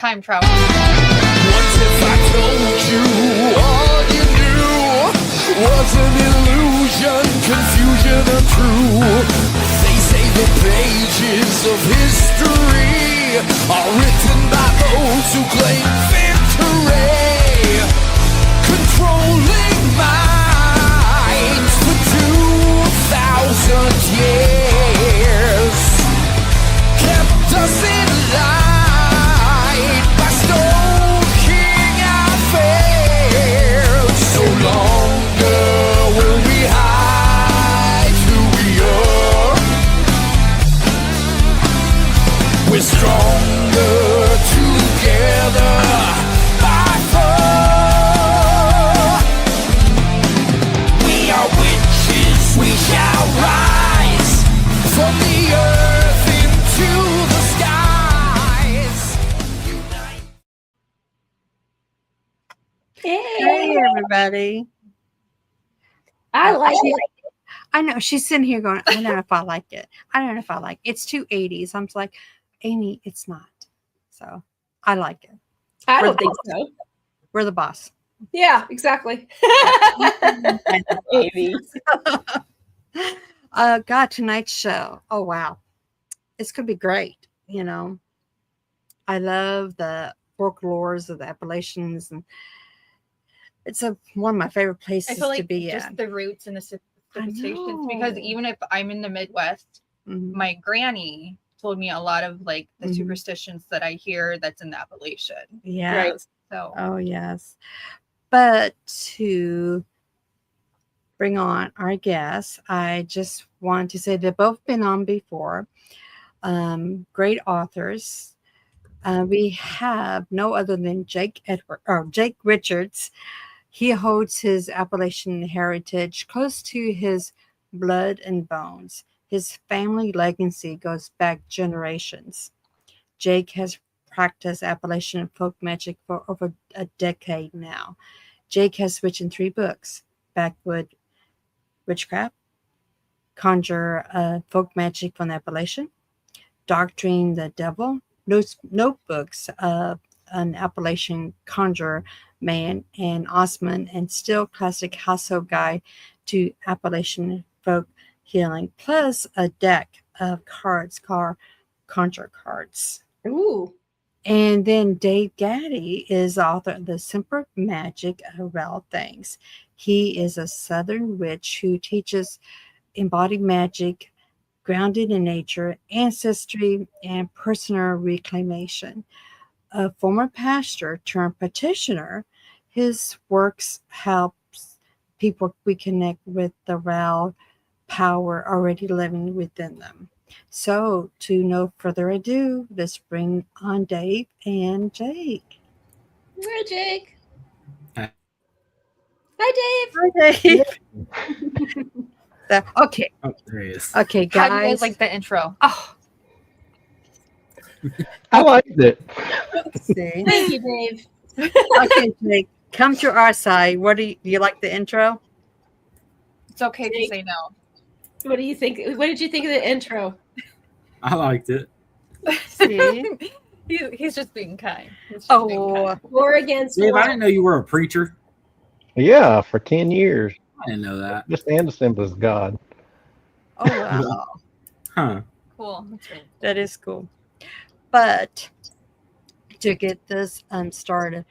Time travel. What if I told you all you knew was an illusion, confusion untrue? They say the pages of history are written by those who claim victory, controlling minds for 2,000 years, kept us in line. No longer will we hide who we are. We're stronger together by far. We are witches, we shall rise from the earth into the skies. Unite. Hey, everybody. I like it. I know she's sitting here going, I don't know if I like it. I don't know if I like it. It's too 80s. I'm just like, Amy, it's not. So I like it. I don't think so. We're the boss. Yeah, exactly. Amy. God, tonight's show. Oh, wow. It's going to be great. You know, I love the folklores of the Appalachians, and it's one of my favorite places I feel like to be just at. the roots and the superstitions, because know. even if I'm in the Midwest, my granny told me a lot of like the superstitions that I hear that's in the Appalachian. Yeah. Right. So. Oh, yes. But to bring on our guests, I just want to say they've both been on before. Great authors. We have no other than Jake Richards. He holds his Appalachian heritage close to his blood and bones. His family legacy goes back generations. Jake has practiced Appalachian folk magic for over a decade now. Jake has written 3 books: Backwoods Witchcraft, Conjure Folk Magic from Appalachia, Doctoring the Devil, notebooks of an Appalachian Conjure Man, and Ossman, and still classic household guide to Appalachian Folk Healing, plus a deck of cards called Conjure Cards. Ooh. And then Dave Gaddy is author of The Simple Magic of Real Things. He is a Southern witch who teaches embodied magic grounded in nature, ancestry, and personal reclamation. A former pastor turned petitioner, his works helps people reconnect with the raw power already living within them. So, to no further ado, let's bring on Dave and Jake. Hi, Jake. Hi. Hi, Dave. Hi, Dave. Okay. Oh, there he is. Okay, How do you guys. guys like the intro? Oh, I liked it. see. Thank you, Dave. Okay, Jake, come to our side. What do you like the intro? It's okay to say no. What do you think? What did you think of the intro? I liked it. See? He's just being kind. He's just being Oh, kind. War against Dave, war. I didn't know you were a preacher. Yeah, for 10 years. I didn't know that. Just and Assembly's God. oh wow. Huh. Cool. That's really cool. That is cool. But to get this started,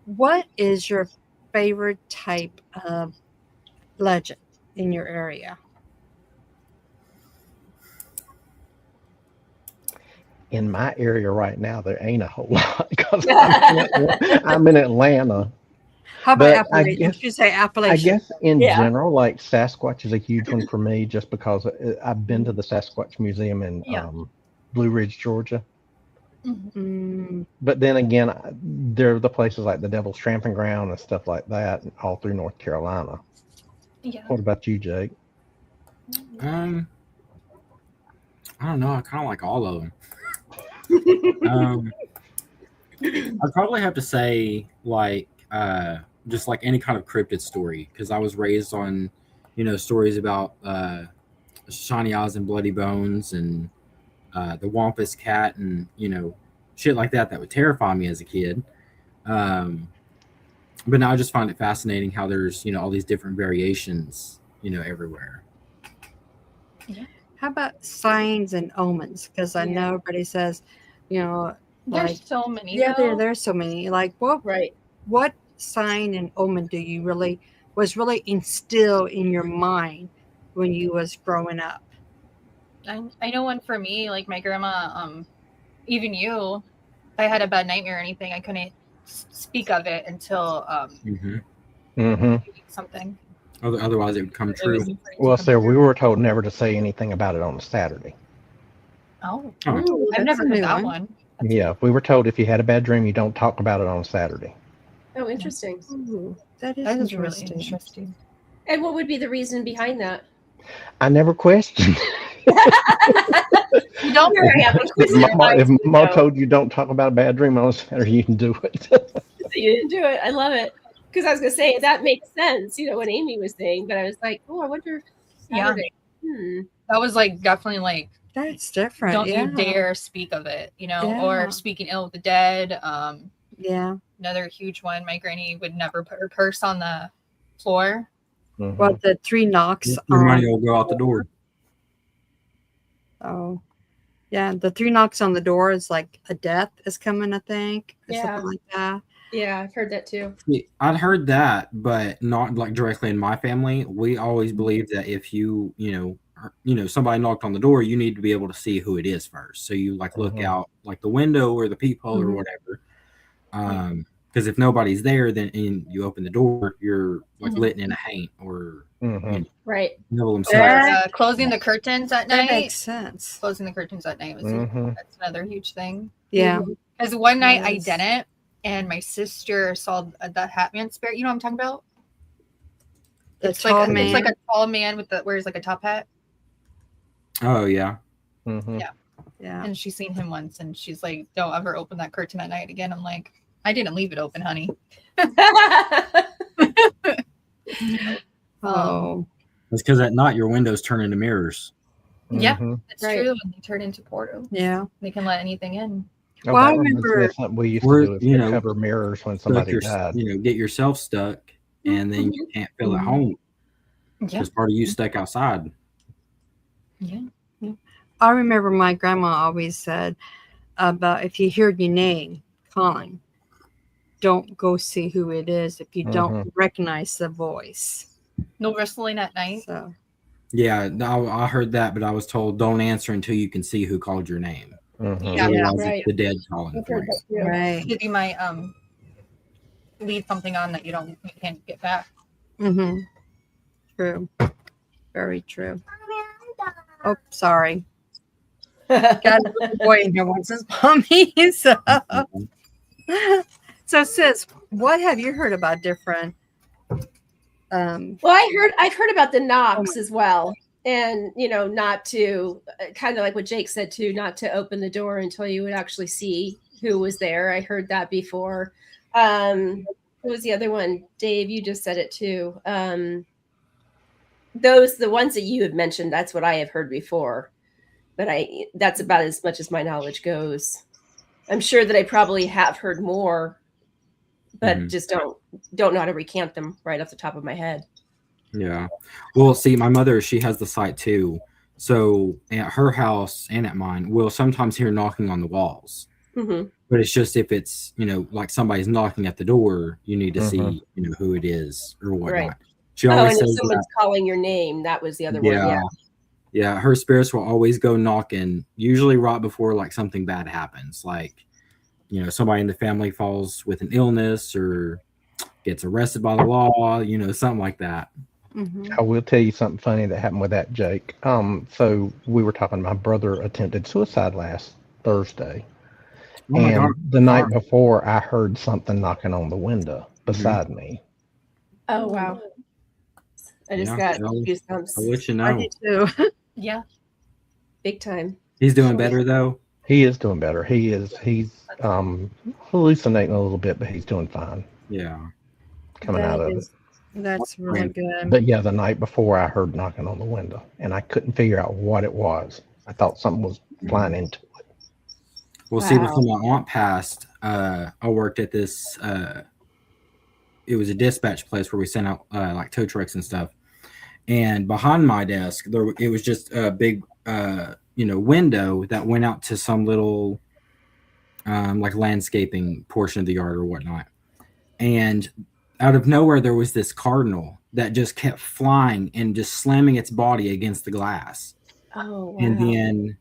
what is your favorite type of legend in your area? In my area right now, there ain't a whole lot because I'm in Atlanta. How But about I Appalachian? guess- You should say I Appalachian. guess in Yeah. general, like Sasquatch is a huge one for me just because I've been to the Sasquatch Museum in Yeah. Blue Ridge, Georgia. Mm, But then again, there are the places like the Devil's Tramping Ground and stuff like that all through North Carolina. Yeah. What about you, Jake? I don't know. I kind of like all of them. I'd probably have to say like just like any kind of cryptid story, because I was raised on, stories about shiny eyes and bloody bones and the Wampus cat and shit like that would terrify me as a kid. But now I just find it fascinating how there's, all these different variations, everywhere. How about signs and omens? Because I know everybody says, There's like, so many. yeah, though. there's so many. Like, what sign and omen do you was really instilled in your mind when you was growing up? I know one for me, like my grandma, even you, if I had a bad nightmare or anything, I couldn't speak of it until something. Otherwise, it would come true. Well, sir, we were told never to say anything about it on a Saturday. Oh, Ooh, I've that's never a heard new that one. one. Yeah, we were told if you had a bad dream, you don't talk about it on Saturday. Oh, interesting. Ooh, that is That is interesting. really interesting. And what would be the reason behind that? I never questioned. You don't. Here I am. If Mom told you don't talk about a bad dream on Saturday, you can do it. You didn't do it. I love it. Because I was going to say, that makes sense, what Amy was saying. But I was like, oh, I wonder if Saturday. That was like definitely like, That's different. don't yeah. you dare speak of it, Yeah. or speaking ill of the dead. Yeah. Another huge one. My granny would never put her purse on the floor. Mhm. Well, the 3 knocks Your money on. will go out the door. Oh, yeah. The 3 knocks on the door is like a death is coming, I think, or Yeah. something like that. Yeah, I've heard that too. Yeah, I'd heard that, but not like directly in my family. We always believed that if you somebody knocked on the door, you need to be able to see who it is first. So you like look out like the window or the peephole or whatever. Because if nobody's there, then and you open the door, you're like lit in a haint or Right. devil himself. Yeah. Closing the curtains at That night. makes sense. Closing the curtains at night was that's another huge thing. Yeah. Because one night I Yes. didn't, and my sister saw the Hat Man spirit. You know what I'm talking about? The It's tall like man. it's like a tall man with wears like a top hat, Oh yeah. yeah. and she's seen him once, and she's like, "Don't ever open that curtain at night again." I'm like, "I didn't leave it open, honey." Oh. It's because at night your windows turn into mirrors. Yeah, it's Right. true. When they turn into portals, Yeah. they can let anything in. Oh, Well, I that reminds me of remember- something we used Or, to do is you to know, cover mirrors when Stuck somebody died. get yourself stuck, and then you can't feel at home Yeah, because part of you stuck outside. yeah. I remember my grandma always said about if you hear your name calling, don't go see who it is if you don't recognize the voice. No whistling at night. So Yeah, I heard that, but I was told don't answer until you can see who called your name. Yeah. Otherwise, Right. it's the dead calling I've for heard you. that too. right. Because you might leave something on that you can't get back. Mm-hmm. True. Very true. Oh, sorry. Got a little boy in here wants his mommy. So sis, what have you heard about different? Well, I've heard about the knocks as well. And, not to kind of like what Jake said too, not to open the door until you would actually see who was there. I heard that before. What was the other one? Dave, you just said it too. The ones that you have mentioned, that's what I have heard before. But that's about as much as my knowledge goes. I'm sure that I probably have heard more, but just don't know how to recant them right off the top of my head. Yeah. Well, see, my mother, she has the site too. So at her house and at mine, we'll sometimes hear knocking on the walls. Mm-hmm. But it's just if it's, like somebody's knocking at the door, you need to see, who it is or whatnot. Right. She Oh, always and if says someone's calling your name, that was the other one. Yeah. Yeah, her spirits will always go knocking, usually right before like something bad happens. Like, somebody in the family falls with an illness or gets arrested by the law, something like that. Mm-hmm. I will tell you something funny that happened with that, Jake. So we were talking, my brother attempted suicide last Thursday. Oh my And God. the night before, I heard something knocking on the window beside me. Oh, wow. I just Yeah, got goosebumps. I'll let you I know. do too. Yeah. Big time. He's doing better though. He is doing better. He's hallucinating a little bit, but he's doing fine Yeah. coming out of it. That's really good. But yeah, the night before I heard knocking on the window and I couldn't figure out what it was. I thought something was flying into it. Well, see, before my aunt passed, I worked at this. It was a dispatch place where we sent out like tow trucks and stuff. And behind my desk, it was just a big, window that went out to some little, like landscaping portion of the yard or whatnot. And out of nowhere, there was this cardinal that just kept flying and just slamming its body against the glass. Oh, wow. And then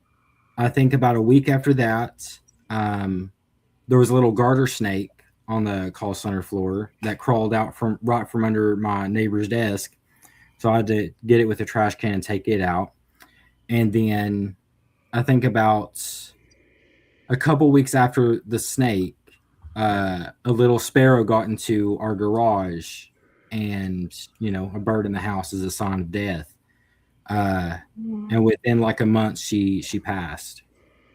I think about a week after that, there was a little garter snake on the call center floor that crawled out right from under my neighbor's desk. So I had to get it with a trash can and take it out. And then I think about a couple weeks after the snake, a little sparrow got into our garage, and a bird in the house is a sign of death. And within like a month, she passed.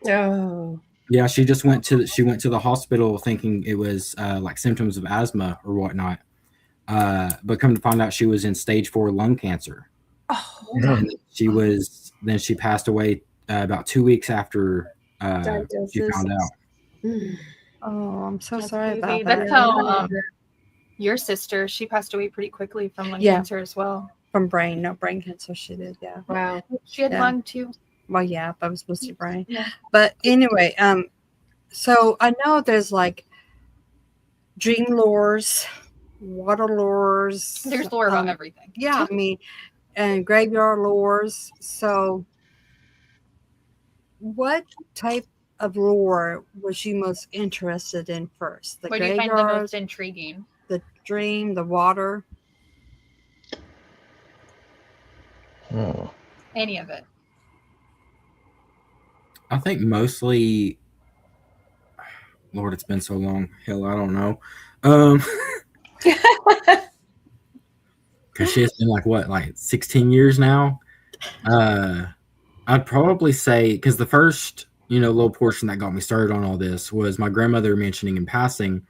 Oh. Yeah, she went to the hospital thinking it was like symptoms of asthma or whatnot. But come to find out, she was in stage 4 lung cancer. Oh. And she passed away about 2 weeks after she found out. Oh, I'm so sorry crazy. about that. That's how your sister, she passed away pretty quickly from lung cancer as well. From brain cancer she did, yeah. Wow. She had lung too. Well, yeah, but I was supposed to brain. Yeah. But anyway, so I know there's like dream lores, water lores. There's lore about everything. Yeah, I mean, and graveyard lores. So what type of lore was you most interested in first? The What do you find the most intriguing? The dream, the water? Any of it. I think mostly, Lord, it's been so long. Hell, I don't know. Because it's been like 16 years now. I'd probably say, because the first, little portion that got me started on all this was my grandmother mentioning in passing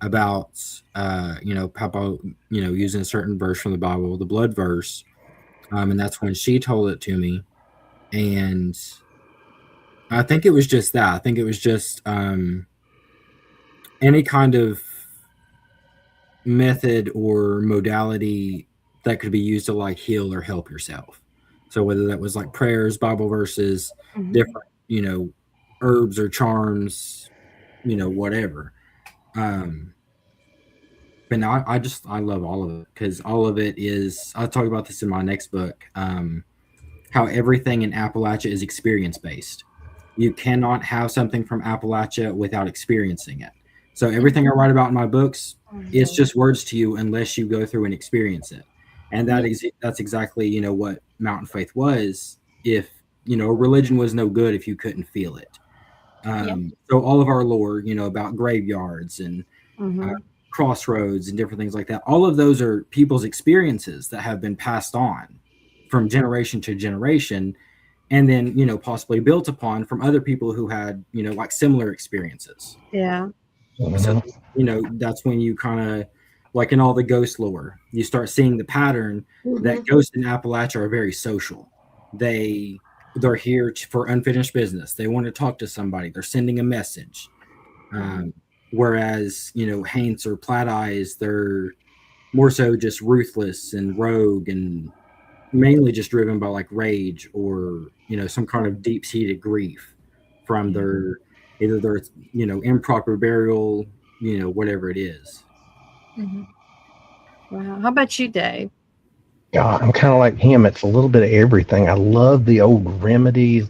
about, Papa, using a certain verse from the Bible, the blood verse. And that's when she told it to me. And I think it was just that. I think it was just any kind of method or modality that could be used to like heal or help yourself. So whether that was like prayers, Bible verses, different, herbs or charms, whatever. But now I love all of it, because all of it is, I'll talk about this in my next book, how everything in Appalachia is experience based. You cannot have something from Appalachia without experiencing it. So everything I write about in my books, it's just words to you unless you go through and experience it. And that's exactly, what Mountain Faith was. If, religion was no good if you couldn't feel it. So all of our lore, about graveyards and crossroads and different things like that, all of those are people's experiences that have been passed on from generation to generation, and then possibly built upon from other people who had like similar experiences. So that's when you kind of, like in all the ghost lore, you start seeing the pattern that ghosts in Appalachia are very social. They're here for unfinished business. They want to talk to somebody. They're sending a message. Whereas, Haints or Platt Eyes, they're more so just ruthless and rogue and mainly just driven by like rage or, some kind of deep-seated grief from either their, improper burial, whatever it is. Wow. How about you, Dave? Yeah, I'm kind of like him. It's a little bit of everything. I love the old remedies,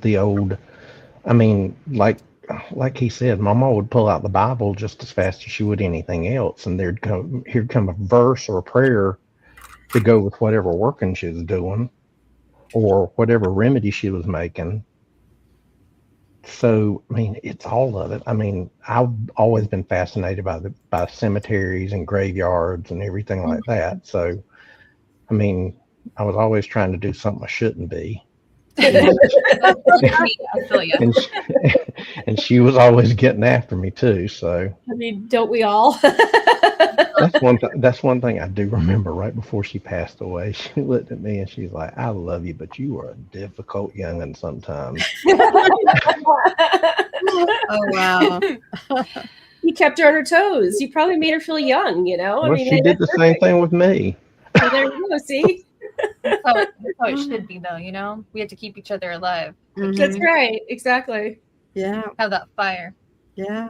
like he said, Mama would pull out the Bible just as fast as she would anything else, and here'd come a verse or a prayer to go with whatever working she was doing or whatever remedy she was making. So, it's all of it. I've always been fascinated by cemeteries and graveyards and everything like that. So, I was always trying to do something I shouldn't be. And she was always getting after me too. So don't we all? That's one thing I do remember. Right before she passed away, she looked at me and she's like, "I love you, but you are a difficult young'un sometimes." Oh wow. You kept her on her toes. You probably made her feel young, you know? Well, she did the same thing with me. Well, there you go, see? That's how it should be, though, you know? We have to keep each other alive. Mhm. That's right. Exactly. Yeah. Have that fire. Yeah.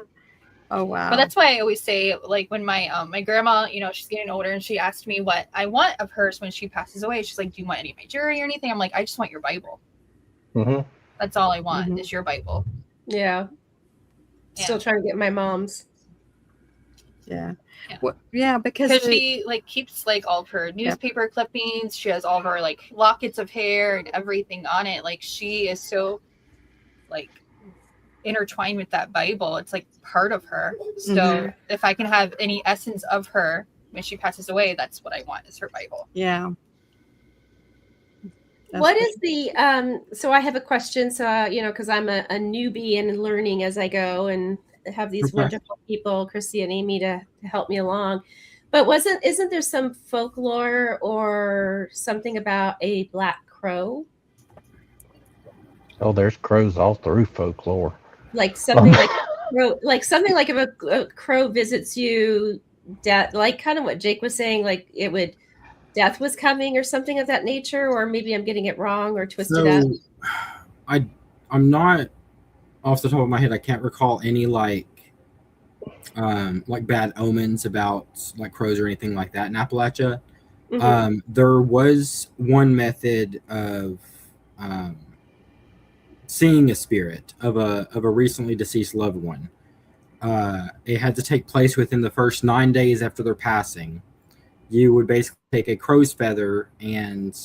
Oh wow. But that's why I always say, like, when my grandma, you know, she's getting older and she asked me what I want of hers when she passes away. She's like, "Do you want any of my jewelry or anything?" I'm like, "I just want your Bible. Mm-hmm. That's all I want Mhm. is your Bible." Yeah. Still trying to get my mom's. Yeah. Yeah. Well, yeah, because Because she like keeps like all of her newspaper clippings. She has all of her like lockets of hair and everything on it. Like she is so like intertwined with that Bible. It's like part of her. So Mhm. if I can have any essence of her when she passes away, that's what I want is her Bible. yeah. That's What is the so I have a question, so you know, because I'm a newbie and learning as I go, and have these Okay. wonderful people, Christy and Amy, to help me along. But isn't there some folklore or something about a black crow? Oh, there's crows all through folklore. Like something like something like if a crow visits you, death, like kind of what Jake was saying, like death was coming or something of that nature, or maybe I'm getting it wrong or twisted up. I'm not off the top of my head. I can't recall any like bad omens about like crows or anything like that in Appalachia. Mm-hmm. There was one method of seeing a spirit of a recently deceased loved one. It had to take place within the first 9 days after their passing. You would basically take a crow's feather and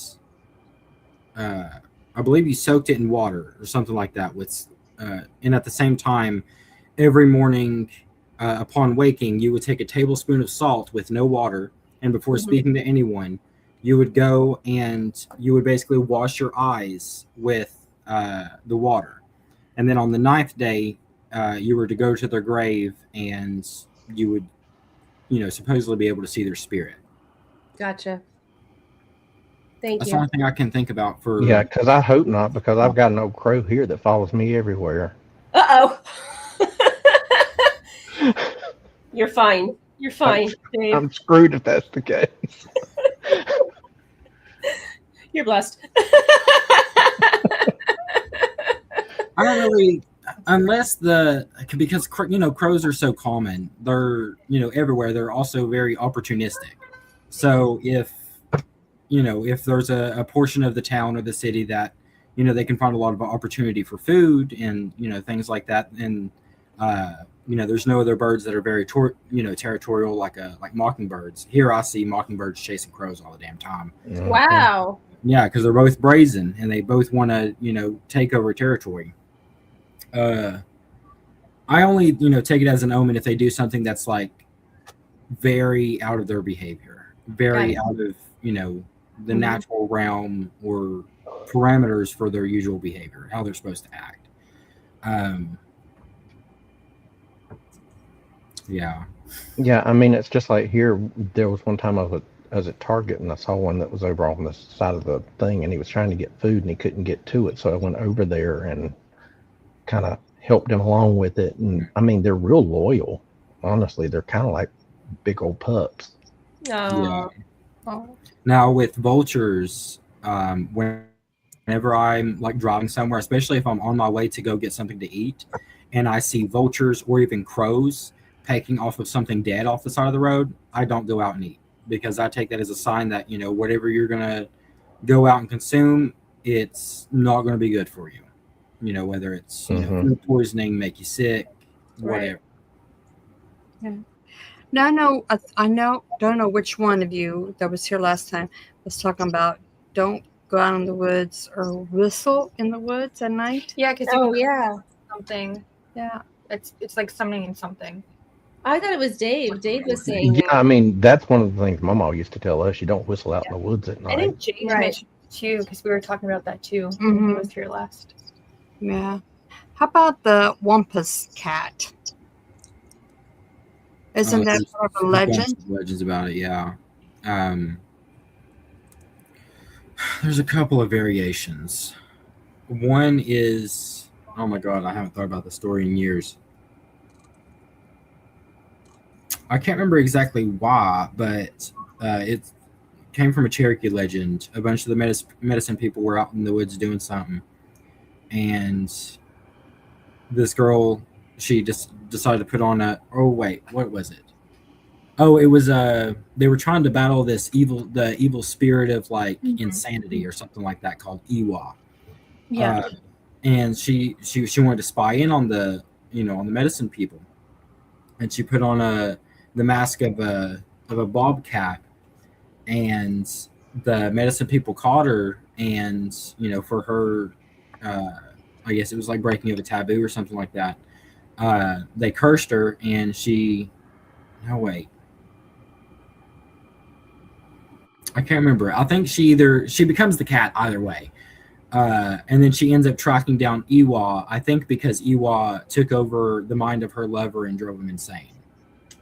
I believe you soaked it in water or something like that. And at the same time, every morning upon waking, you would take a tablespoon of salt with no water, and before speaking to anyone, you would go and you would basically wash your eyes with the water. And then on the 9th day, you were to go to their grave and you would, supposedly be able to see their spirit. Gotcha. Thank That's you. the only thing I can think about for. Yeah, because I hope not, because I've got an old crow here that follows me everywhere. Uh-oh. You're fine. You're fine, Dave. I'm screwed if that's the case. You're blessed. I don't really, unless because crows are so common. They're everywhere. They're also very opportunistic. So if there's a portion of the town or the city that they can find a lot of opportunity for food and things like that, and there's no other birds that are very territorial like mockingbirds. Here I see mockingbirds chasing crows all the damn time. Wow. Yeah, because they're both brazen and they both want to take over territory. I only take it as an omen if they do something that's like very out of their behavior, very out of the natural realm or parameters for their usual behavior, how they're supposed to act. Yeah, I mean, it's just like here. There was one time I was at Target and I saw one that was over on the side of the thing, and he was trying to get food and he couldn't get to it, so I went over there and kind of helped him along with it. And I mean, they're real loyal. Honestly, they're kind of like big old pups. Oh. Yeah. Now with vultures, whenever I'm like driving somewhere, especially if I'm on my way to go get something to eat, and I see vultures or even crows pecking off of something dead off the side of the road, I don't go out and eat, because I take that as a sign that whatever you're gonna go out and consume, it's not going to be good for you. Whether it's food poisoning, make you sick, whatever. Yeah. Now I don't know which one of you that was here last time was talking about don't go out in the woods or whistle in the woods at night. Yeah, because something. Yeah, it's like summoning something. I thought it was Dave. Dave was saying. Yeah, I mean, that's one of the things Mama used to tell us. You don't whistle out in the woods at night. I think James mentioned it too, because we were talking about that too when he was here last. Yeah. How about the Wampus cat? Isn't that There's sort of a a bunch legend? of legends about it, yeah. There's a couple of variations. One is, oh my god, I haven't thought about the story in years. I can't remember exactly why, but it came from a Cherokee legend. A bunch of the medicine people were out in the woods doing something, and this girl, she just decided to put on a, oh wait, what was it? Oh, it was they were trying to battle the evil spirit of like insanity or something like that called Iwa. Yeah. And she wanted to spy in on the on the medicine people, and she put on the mask of a bobcat, and the medicine people caught her, and for her, I guess it was like breaking of a taboo or something like that. They cursed her, and she, no wait, I can't remember. I think she becomes the cat either way. And then she ends up tracking down Iwa, I think because Iwa took over the mind of her lover and drove him insane.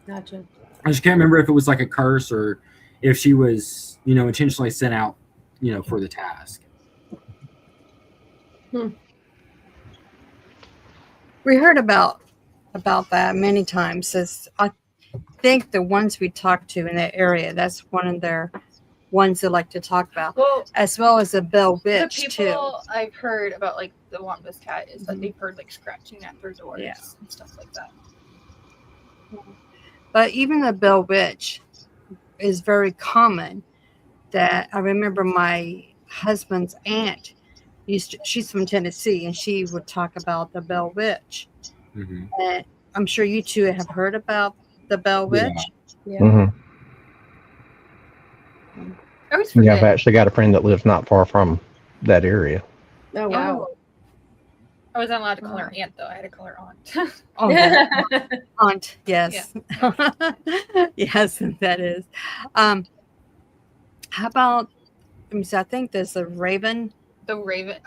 Gotcha. I just can't remember if it was like a curse or if she was, intentionally sent out, for the task. We heard about that many times. As I think the ones we talked to in that area, that's one of their ones they like to talk about, Well, as well as a Bell the Witch too. people I've heard about, like the Wampus cat, is that they've heard like scratching at their doors and stuff like that. But even the Bell Witch is very common. That I remember my husband's aunt she's from Tennessee, and she would talk about the Bell Witch. Mm-hmm. And I'm sure you two have heard about the Bell Witch. Yeah. Mm-hmm. I always forget. Yeah, I've actually got a friend that lives not far from that area. Oh wow. I wasn't allowed to call her aunt though. I had to call her aunt. Oh, that aunt, yes. Yeah. Yes, that is. How about, I think there's a raven The raven.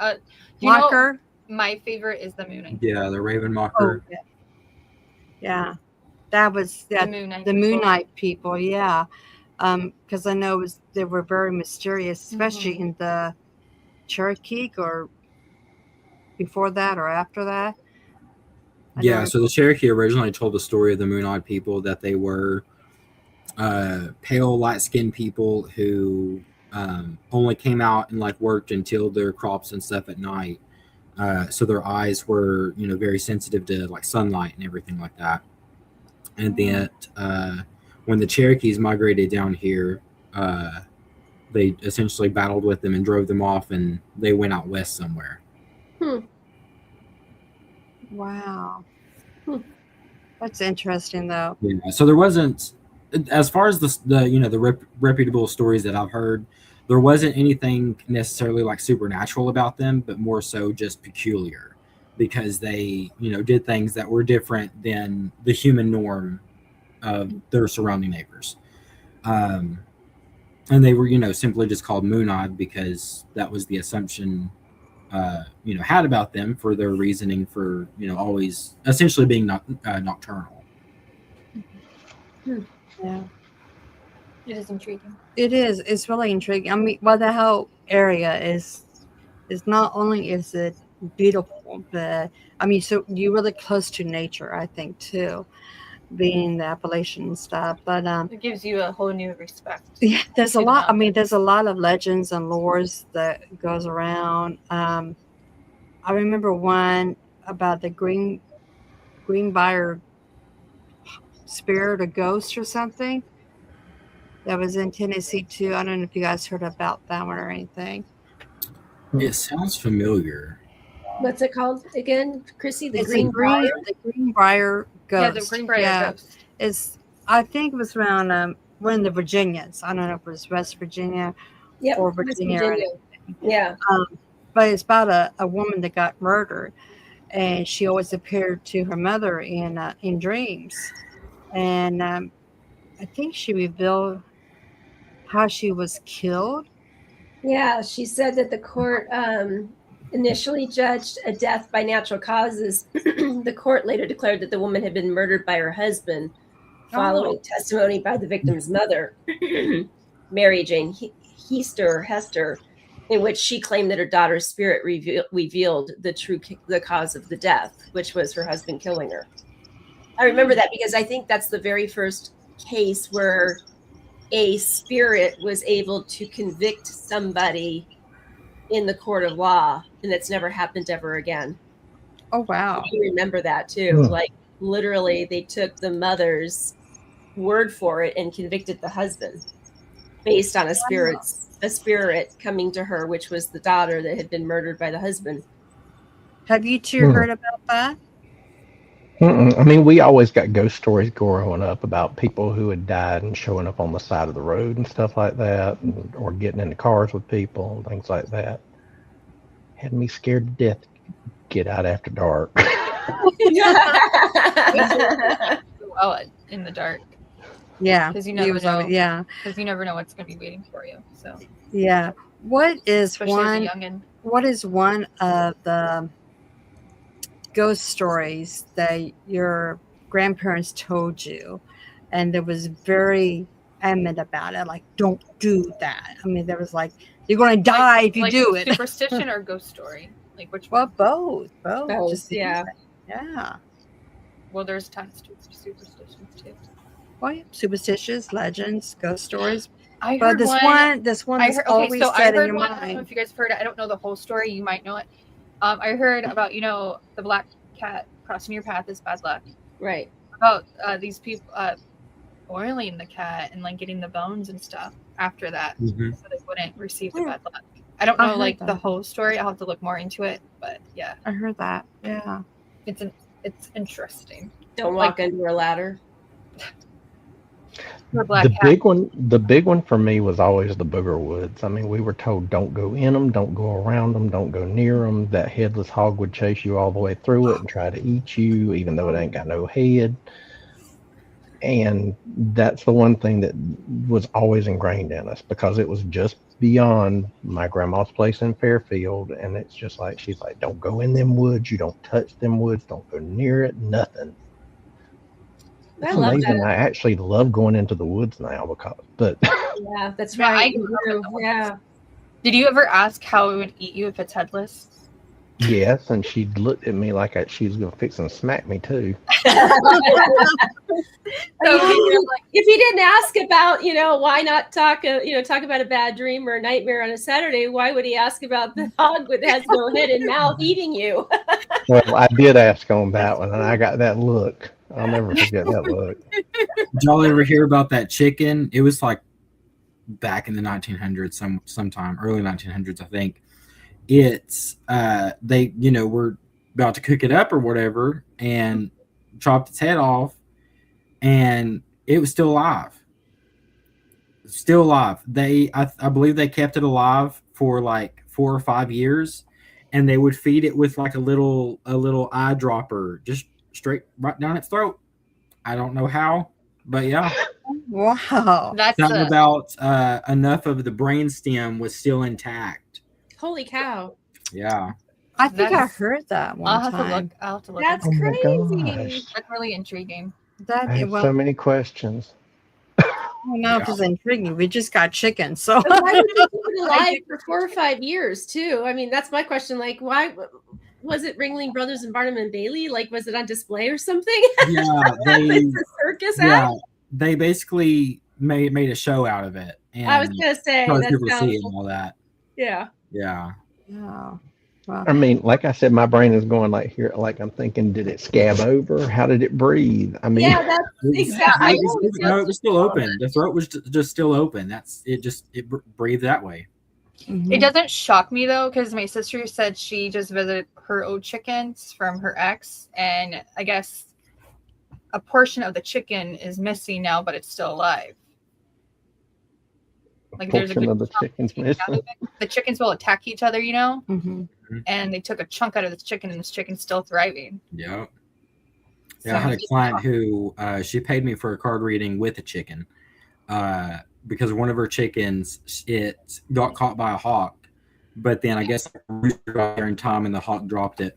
marker. My favorite is the moon. Yeah, the Raven Oh, Mocker. yeah. That was The that. Moon Knight. The Moon Knight people, yeah. Because I know they were very mysterious, especially in the Cherokee or before that or after that. Yeah, so the Cherokee originally told the story of the Moon-Eyed people, that they were pale, light-skinned people who only came out and like worked and tilled their crops and stuff at night. So their eyes were, very sensitive to like sunlight and everything like that. And then when the Cherokees migrated down here, they essentially battled with them and drove them off, and they went out west somewhere. Wow. That's interesting, though. Yeah. So there wasn't, as far as the reputable stories that I've heard, there wasn't anything necessarily like supernatural about them, but more so just peculiar, because they, did things that were different than the human norm of their surrounding neighbors. And they were, simply just called moon-eyed because that was the assumption, had about them for their reasoning for, always essentially being nocturnal. Yeah. It is intriguing. It is. It's really intriguing. I mean, the whole area is not only is it beautiful, but I mean, so you're really close to nature, I think, too, being the Appalachian stuff. But It gives you a whole new respect. yeah, there's a to the lot. I mean, mountains. there's a lot of legends and lores that goes around. I remember one about the Greenbrier spirit or ghost or something that was in Tennessee too. I don't know if you guys heard about that one or anything. It sounds familiar. What's it called again, Chrissy? The It's Greenbrier? the Greenbrier ghost. Yeah, the Greenbrier ghost. It's, I think it was around we're in the Virginias. I don't know if it was West Virginia Yep, or West Virginia. Virginia. Yeah. But it's about a woman that got murdered, and she always appeared to her mother in dreams, and I think she revealed how she was killed. Yeah, she said that the court initially judged a death by natural causes. The court later declared that the woman had been murdered by her husband, following testimony by the victim's mother, Mary Jane Hester, in which she claimed that her daughter's spirit revealed the cause of the death, which was her husband killing her. I remember that because I think that's the very first case where a spirit was able to convict somebody in the court of law, and it's never happened ever again. Oh, wow. I remember that too. Like literally they took the mother's word for it and convicted the husband based on a spirit coming to her, which was the daughter that had been murdered by the husband. Have you two heard about that? I mean, we always got ghost stories growing up about people who had died and showing up on the side of the road and stuff like that, or getting into cars with people and things like that. Had me scared to death to get out after dark. Well, in the dark. Yeah. Because you never know. Yeah. Because you never know what's going to be waiting for you. So. Yeah. What is especially as a youngin'. What is one of the ghost stories that your grandparents told you and there was very adamant about it, like don't do that? I mean, there was like, you're going to die if you do it. Superstition or ghost story? Like which one? Both. Both, yeah. Well, there's tons of superstitions too. Well, yeah, superstitions, legends, ghost stories. I heard this one I is heard, always so set I heard in your one, mind. I don't know if you guys have heard it. I don't know the whole story. You might know it. I heard about, the black cat crossing your path is bad luck. Right. About these people oiling the cat and like getting the bones and stuff after that, so they wouldn't receive the bad luck. I don't know the whole story. I'll have to look more into it, but yeah, I heard that. Yeah, it's interesting. Don't walk under a ladder. The big one for me was always the booger woods. I mean, we were told don't go in them, don't go around them, don't go near them. That headless hog would chase you all the way through it and try to eat you, even though it ain't got no head. And that's the one thing that was always ingrained in us because it was just beyond my grandma's place in Fairfield. And it's just like, she's like, don't go in them woods. You don't touch them woods. Don't go near it. Nothing. It's amazing. I actually love going into the woods now yeah, that's right. Yeah. Did you ever ask how it would eat you if it's headless? Yes, and she looked at me like she was going to fix and smack me too. If he didn't ask about, why not talk about a bad dream or a nightmare on a Saturday, why would he ask about the hog that has no head and mouth eating you? Well, I did ask on that one, and I got that look. I'll never forget that look. Did y'all ever hear about that chicken? It was like back in the 1900s, sometime early 1900s, I think. It's they were about to cook it up or whatever and chopped its head off, and it was still alive. I believe they kept it alive for like 4 or 5 years, and they would feed it with like a little eyedropper just straight right down its throat. I don't know how, but yeah. Wow. That's something about enough of the brain stem was still intact. Holy cow. Yeah. I think I heard that one time. I'll have to look. That's crazy. That's really intriguing. I have so many questions. I don't know if it's intriguing. We just got chicken, so. Why would you keep it alive for 4 or 5 years, too? I mean, that's my question. Like, why was it Ringling Brothers and Barnum and Bailey? Like, was it on display or something? Yeah, it's a circus act? They basically made a show out of it. And I was gonna say that people see it and all that. Yeah. Yeah. Well, I mean, like I said, my brain is going like here. Like I'm thinking, did it scab over? How did it breathe? I mean, yeah, that's exactly. It was still open. The throat was just still open. It breathed that way. mm-hmm. It doesn't shock me though, because my sister said she just visited her old chickens from her ex, and I guess a portion of the chicken is missing now, but it's still alive. Like there's a good of the chickens missing. The chickens will attack each other, Mm-hmm. and they took a chunk out of this chicken, and this chicken's still thriving. Yep. Yeah, I had a client who she paid me for a card reading with a chicken because one of her chickens, it got caught by a hawk, but then I guess a rooster got there in time and the hawk dropped it.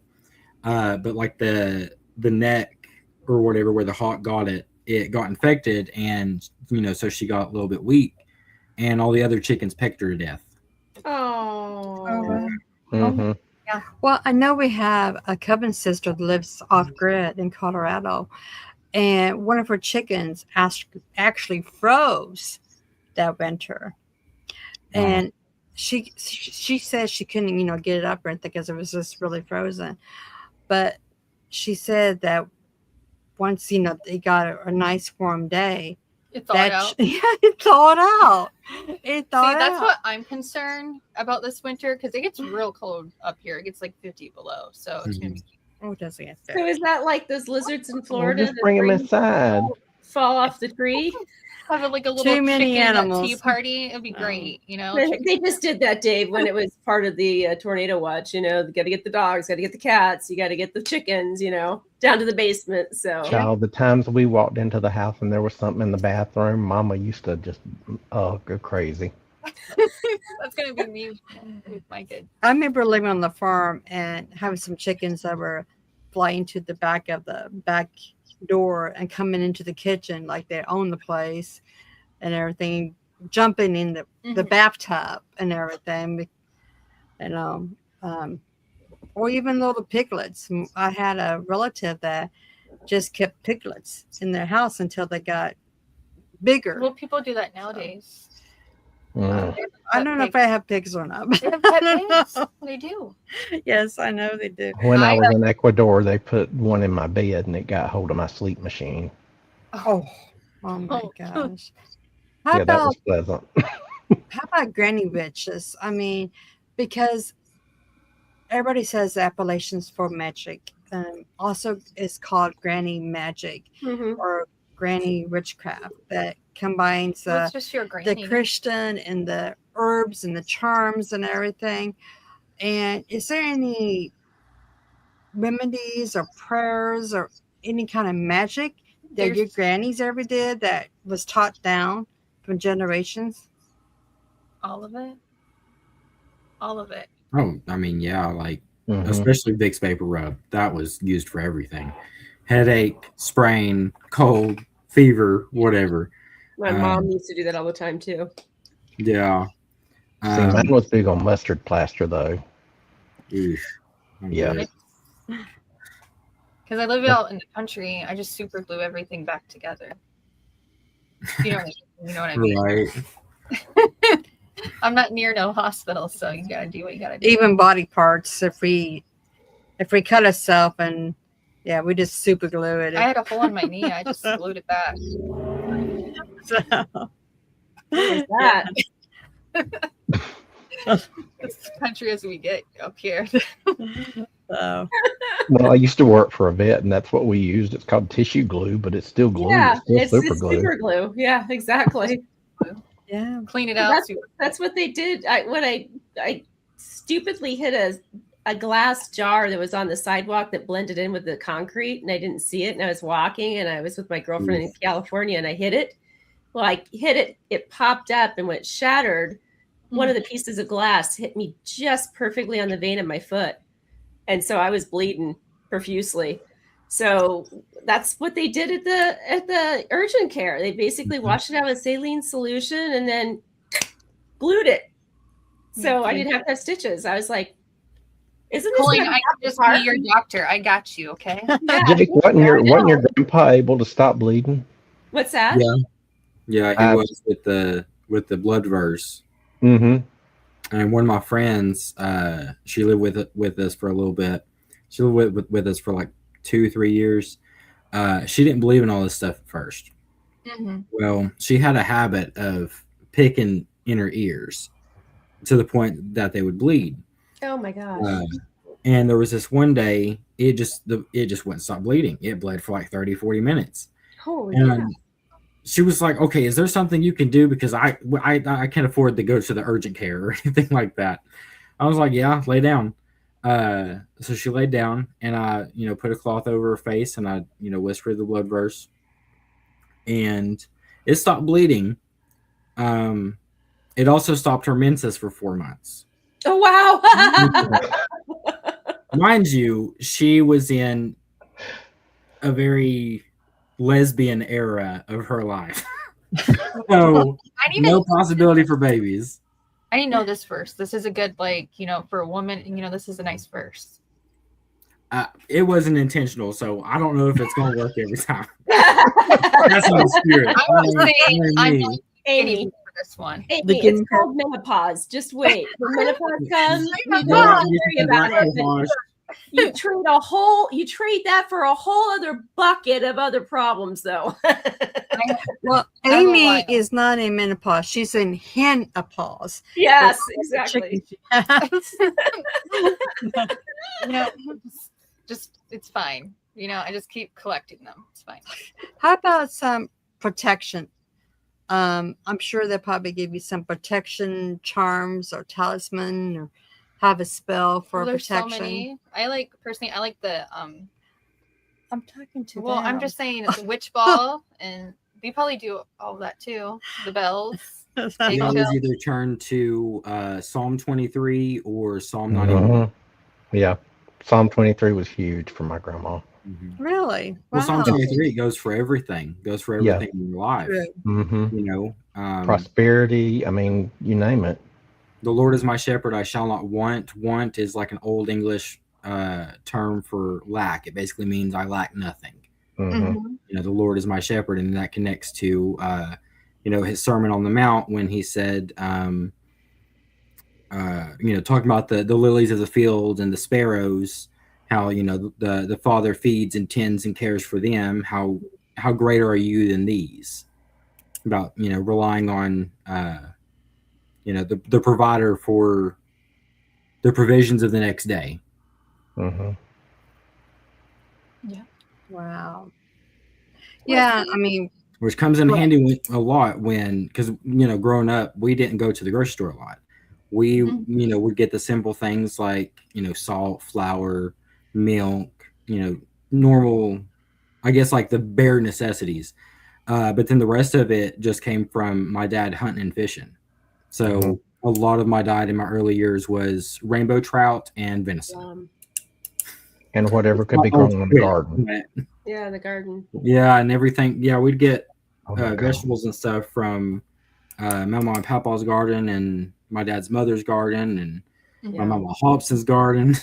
But like the neck or whatever where the hawk got it, it got infected, and so she got a little bit weak, and all the other chickens pecked her to death. Oh. Mm-hmm. Yeah. Well, I know we have a coven sister that lives off grid in Colorado, and one of her chickens actually froze that winter, and she said she couldn't get it up or anything because it was just really frozen. But she said that once they got a nice warm day, It thawed out. Yeah, it thawed out. It thawed See, that's out. what I'm concerned about this winter, because it gets real cold up here. It gets like 50 below, so it's gonna be. Oh, it doesn't get So there. is that like those lizards in Florida? Just bring them inside. Fall off the tree. Have like a little Too many chicken animals. tea party. It'd be great, They just did that, Dave, when it was part of the tornado watch. You got to get the dogs, got to get the cats, you got to get the chickens, down to the basement. So, Child, the times we walked into the house and there was something in the bathroom, Mama used to just go crazy. That's gonna be me with my kid. I remember living on the farm and having some chickens that were flying to the back of the back door and coming into the kitchen like they own the place and everything, jumping in the bathtub and everything, or even little piglets. I had a relative that just kept piglets in their house until they got bigger. Well, people do that nowadays. I don't know if I have pigs or not. They have pet pigs. They do. Yes, I know they do. When I was in Ecuador, they put one in my bed and it got hold of my sleep machine. Oh my gosh. That was pleasant. How about granny witches? I mean, because everybody says Appalachians Folk Magic also is called granny magic or granny witchcraft that combines just your the Christian and the herbs and the charms and everything. And is there any remedies or prayers or any kind of magic that your grannies ever did that was taught down from generations? All of it. All of it. Oh, I mean, yeah, like especially Vicks Vapor Rub. That was used for everything. Headache, sprain, cold, fever, whatever. My mom used to do that all the time too. Yeah. See, mine was big on mustard plaster though. Yeah. Because I live out in the country, I just super glue everything back together. You know what I mean? Right. I'm not near no hospital, so you gotta do what you gotta do. Even body parts, if we cut ourselves and we just super glue it. I had a hole in my knee, I just glued it back. So, that? It's country as we get up here. So. Well, I used to work for a vet, and that's what we used. It's called tissue glue, but it's still glue. Yeah, it's super glue. Yeah, exactly. Yeah, clean it out. That's what they did. I stupidly hit a glass jar that was on the sidewalk that blended in with the concrete, and I didn't see it. And I was walking, and I was with my girlfriend in California, and I hit it. Well, I hit it. It popped up, and when it shattered, one of the pieces of glass hit me just perfectly on the vein of my foot, and so I was bleeding profusely. So that's what they did at the urgent care. They basically washed it out with saline solution and then glued it. So I didn't have to have stitches. I was like, "Isn't this?" Colleen, I can just be your doctor. I got you, okay? Jake, wasn't your grandpa able to stop bleeding? What's that? Yeah, he was with the blood verse. Mm-hmm. And one of my friends, she lived with us for a little bit. She lived with us for like 2-3 years. She didn't believe in all this stuff at first. Well, she had a habit of picking in her ears to the point that they would bleed. Oh my gosh. And there was this one day, it just wouldn't stop bleeding. It bled for like 30-40 minutes. Holy cow. She was like, "Okay, is there something you can do? Because I can't afford to go to the urgent care or anything like that." I was like, "Yeah, lay down." So she laid down, and I, put a cloth over her face, and I, whispered the blood verse, and it stopped bleeding. It also stopped her menses for 4 months. Oh wow! Mind you, she was in a very lesbian era of her life. So I didn't no even, possibility for babies. I didn't know this verse. This is a good, like, for a woman, this is a nice verse. It wasn't intentional, so I don't know if it's going to work every time. That's my spirit. I'm not Amy, for this one. Amy, it's called menopause. Just wait. When menopause comes, you don't worry about it. You trade that for a whole other bucket of other problems, though. Well, Amy is not in menopause; she's in henopause. Yes, exactly. Just it's fine. I just keep collecting them. It's fine. How about some protection? I'm sure they'll probably give you some protection charms or talisman, or have a spell for protection. So many. I like the I'm talking to well, them. I'm just saying it's a witch ball, and they probably do all of that too. The bells. They always either turn to Psalm 23 or Psalm 91. Yeah, Psalm 23 was huge for my grandma. Mm-hmm. Really? Well, Psalm 23 goes for everything. Goes for everything in your life. Mm-hmm. Prosperity. I mean, you name it. The Lord is my shepherd; I shall not want. Want is like an old English term for lack. It basically means I lack nothing. Mm-hmm. The Lord is my shepherd, and that connects to his Sermon on the Mount when he said, talking about the lilies of the field and the sparrows, how the Father feeds and tends and cares for them. How greater are you than these? About relying on the provider for the provisions of the next day. Mm-hmm. Yeah. Wow. Yeah, I mean, which comes in handy a lot because growing up we didn't go to the grocery store a lot. We would get the simple things like salt, flour, milk, normal, I guess, like the bare necessities. But then the rest of it just came from my dad hunting and fishing. So a lot of my diet in my early years was rainbow trout and venison. And whatever could be grown in the garden. Yeah, the garden. Yeah, and everything. Yeah, we'd get vegetables and stuff from Mama and Papa's garden and my dad's mother's garden and my Mama Hobson's garden.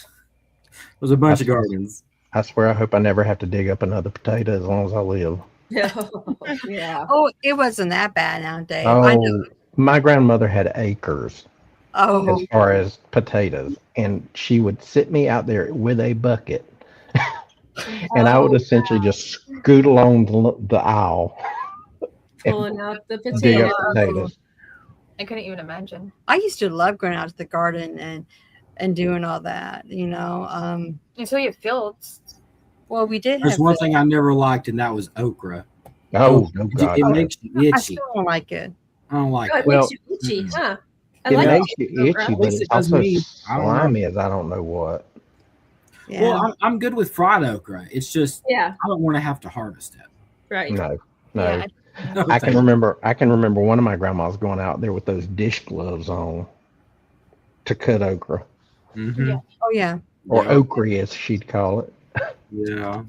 There's a bunch of gardens. I swear I hope I never have to dig up another potato as long as I live. Yeah. Oh, it wasn't that bad nowadays. Oh, my grandmother had acres as far as potatoes, and she would sit me out there with a bucket, and I would essentially just scoot along the aisle, pulling out the potatoes. I couldn't even imagine. I used to love going out to the garden and doing all that, And so you have fields. Well, we did. There's one thing I never liked, and that was okra. Oh, no, God. It makes you itchy. I still don't like it. I don't like it. It makes you itchy, huh? It makes you itchy, but it's also slimy as I don't know what. Yeah. Well, I'm good with fried okra. It's just I don't want to have to harvest it. Right. No. Yeah. I can remember one of my grandmas going out there with those dish gloves on to cut okra. Mm-hmm. Yeah. Oh yeah. Or okra, as she'd call it. Yeah.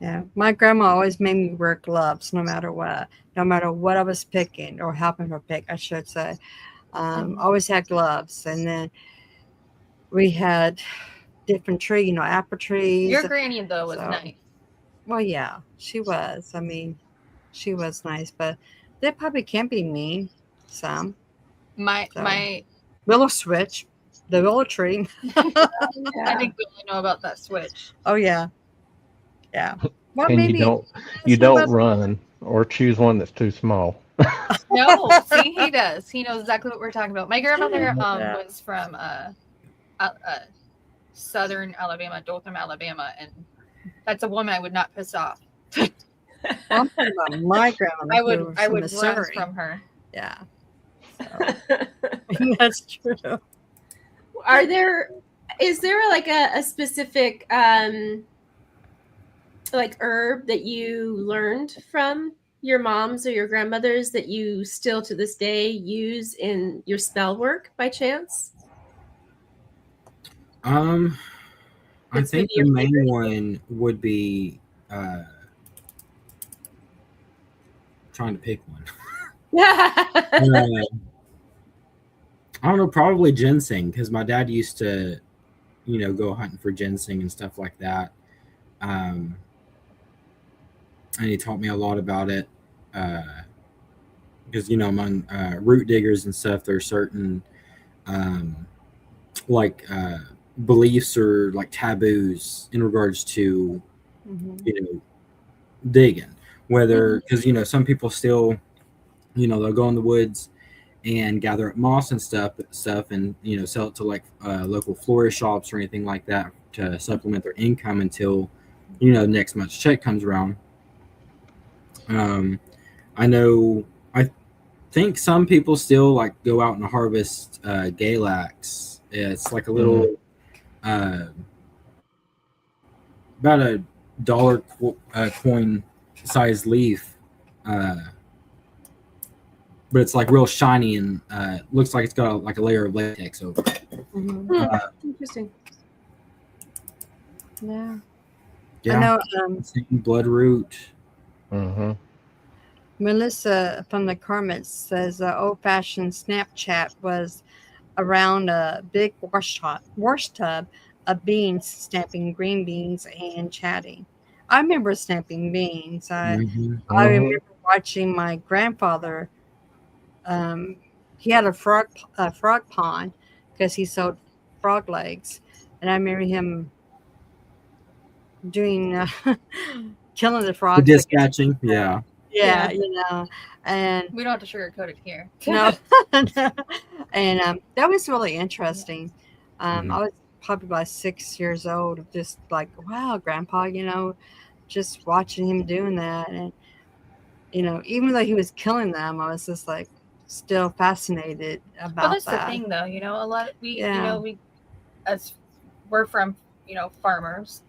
Yeah. My grandma always made me wear gloves no matter what I was picking or helping her pick, I should say. Always had gloves. And then we had different trees, apple trees. Your granny, though, was nice. Well, yeah, she was. I mean, she was nice, but they probably can be mean. Some. My willow switch, the willow tree. I think we only know about that switch. Oh yeah, yeah. Well, and maybe you don't run or choose one that's too small. No, see, he does. He knows exactly what we're talking about. My grandmother was from southern Alabama, Dothan, Alabama, and that's a woman I would not piss off. I'm talking about my grandmother. I would run from her. Yeah, so. That's true. Is there like a specific like herb that you learned from your moms or your grandmothers that you still to this day use in your spell work by chance? I think the main one would be trying to pick one. Yeah. I don't know, probably ginseng, because my dad used to, go hunting for ginseng and stuff like that. And he taught me a lot about it. Because, among root diggers and stuff, there's certain beliefs or like taboos in regards to, digging. Whether, because, some people still, they'll go in the woods and gather up moss and stuff and sell it to like local florist shops or anything like that to supplement their income until next month's check comes around. I think some people still like go out and harvest galax. It's like a little about $1 coin size leaf, but it's like real shiny and looks like it's got a layer of latex over it. Interesting. Yeah. Yeah, I know. Bloodroot. Mm-hmm. Melissa from the Carmets says old-fashioned Snapchat was around a big wash tub of beans, snapping green beans and chatting. I remember snapping beans. I remember watching my grandfather. He had a frog pond because he sold frog legs, and I remember him doing killing the frogs. The dispatching, yeah. Yeah, and We don't have to sugarcoat it here. no, and that was really interesting. I was probably about 6 years old, just like, wow, Grandpa, just watching him doing that, and even though he was killing them, I was just like still fascinated about Well, that's that. the thing, though. A lot Yeah. as we're from, farmers,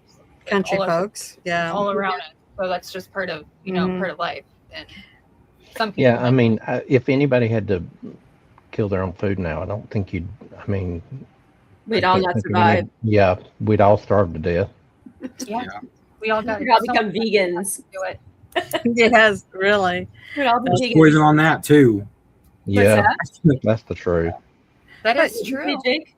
Country all folks, yeah. all around us. So that's just part of, part of life. And some people. Yeah, I mean, if anybody had to kill their own food now, I don't think you'd. I mean, We'd all not survive. Yeah, we'd all starve to death. Yeah. We all got We'd all become vegans. do it. Yes, really. We'd all be There's vegans. poison on that too. Yeah, that's the truth. That What is did you true. say, Jake?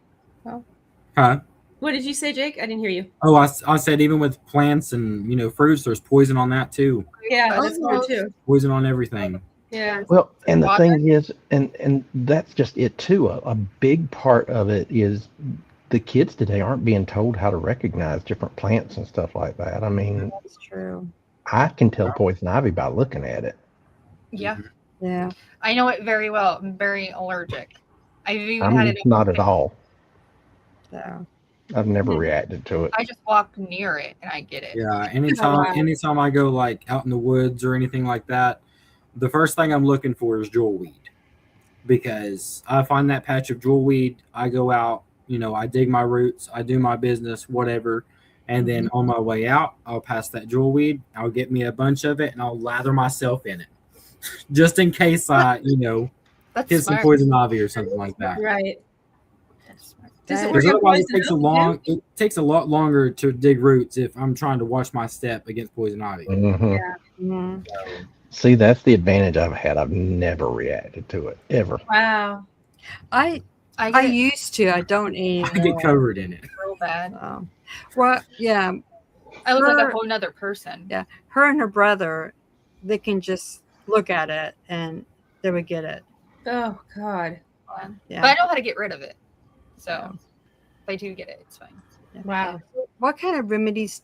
Huh? What did you say, Jake? I didn't hear you. Oh, I said even with plants and fruits, there's poison on that too. Yeah, that's true too. Poison on everything. Yeah. Well, and the Water. thing is, and that's just it too. A big part of it is the kids today aren't being told how to recognize different plants and stuff like that. I mean, That's true. I can tell poison ivy by looking at it. Yeah. Yeah. I know it very well. I'm very allergic. I've even I'm had it. not at all. So I've never reacted to it. I just walk near it and I get it. Yeah. Anytime I go like out in the woods or anything like that, the first thing I'm looking for is jewelweed, because I find that patch of jewelweed. I go out, I dig my roots, I do my business, whatever. And then on my way out, I'll pass that jewelweed. I'll get me a bunch of it and I'll lather myself in it just in case I, That's hit some smart. poison ivy or something like that. Right. That's smart. Does it That- work Because on otherwise poison oak, it takes a lot longer to dig roots if I'm trying to watch my step against poison ivy. Mhm. mhm. See, that's the advantage I've had. I've never reacted to it ever. Wow. I I used to. I don't I anymore. get covered in it. real bad. Well, yeah. I look like Her- a whole nother person. Yeah. Her and her brother, they can just look at it and they would get it. Oh God. Yeah. But I know how to get rid of it. So if I do get it, it's fine. Wow. What kind of remedies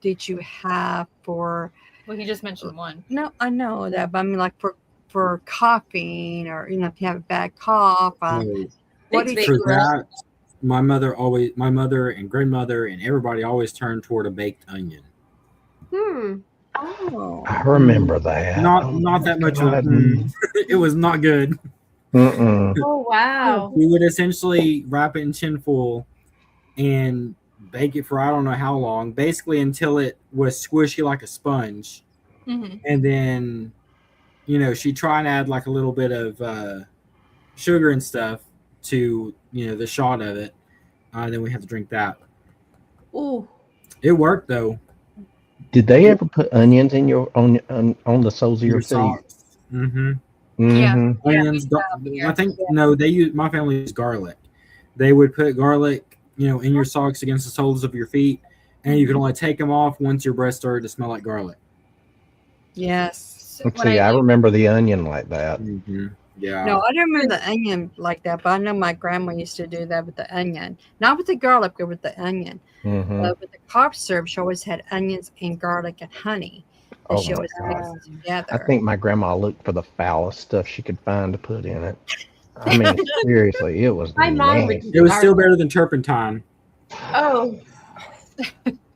did you have for? Well, he just mentioned one. No, I know that, but I mean, like for coughing, or if you have a bad cough. What did Big For you? that, my mother and grandmother and everybody always turned toward a baked onion. Oh. I remember that. Not that much. God. It was not good. Mm-mm. Oh wow. We would essentially wrap it in tinfoil and bake it for I don't know how long, basically until it was squishy like a sponge. Mm-hmm. And then, she'd try and add like a little bit of sugar and stuff to, the shot of it. Then we had to drink that. Ooh. It worked though. Did they ever put onions in your on the soles of your feet? socks. Mm-hmm. Mm-hmm. Onions. I think no. They use my family used garlic. They would put garlic, in your socks against the soles of your feet, and you could only take them off once your breath started to smell like garlic. Yes. Let's see. I remember the onion like that. Mm-hmm. Yeah. No, I don't remember the onion like that, but I know my grandma used to do that with the onion. Not with the garlic, but with the onion. Mm-hmm. But with the cough syrup, she always had onions and garlic and honey. And she always mixed it together. I think my grandma looked for the foulest stuff she could find to put in it. I mean, seriously, it was My mom would. It was still better than turpentine. Oh.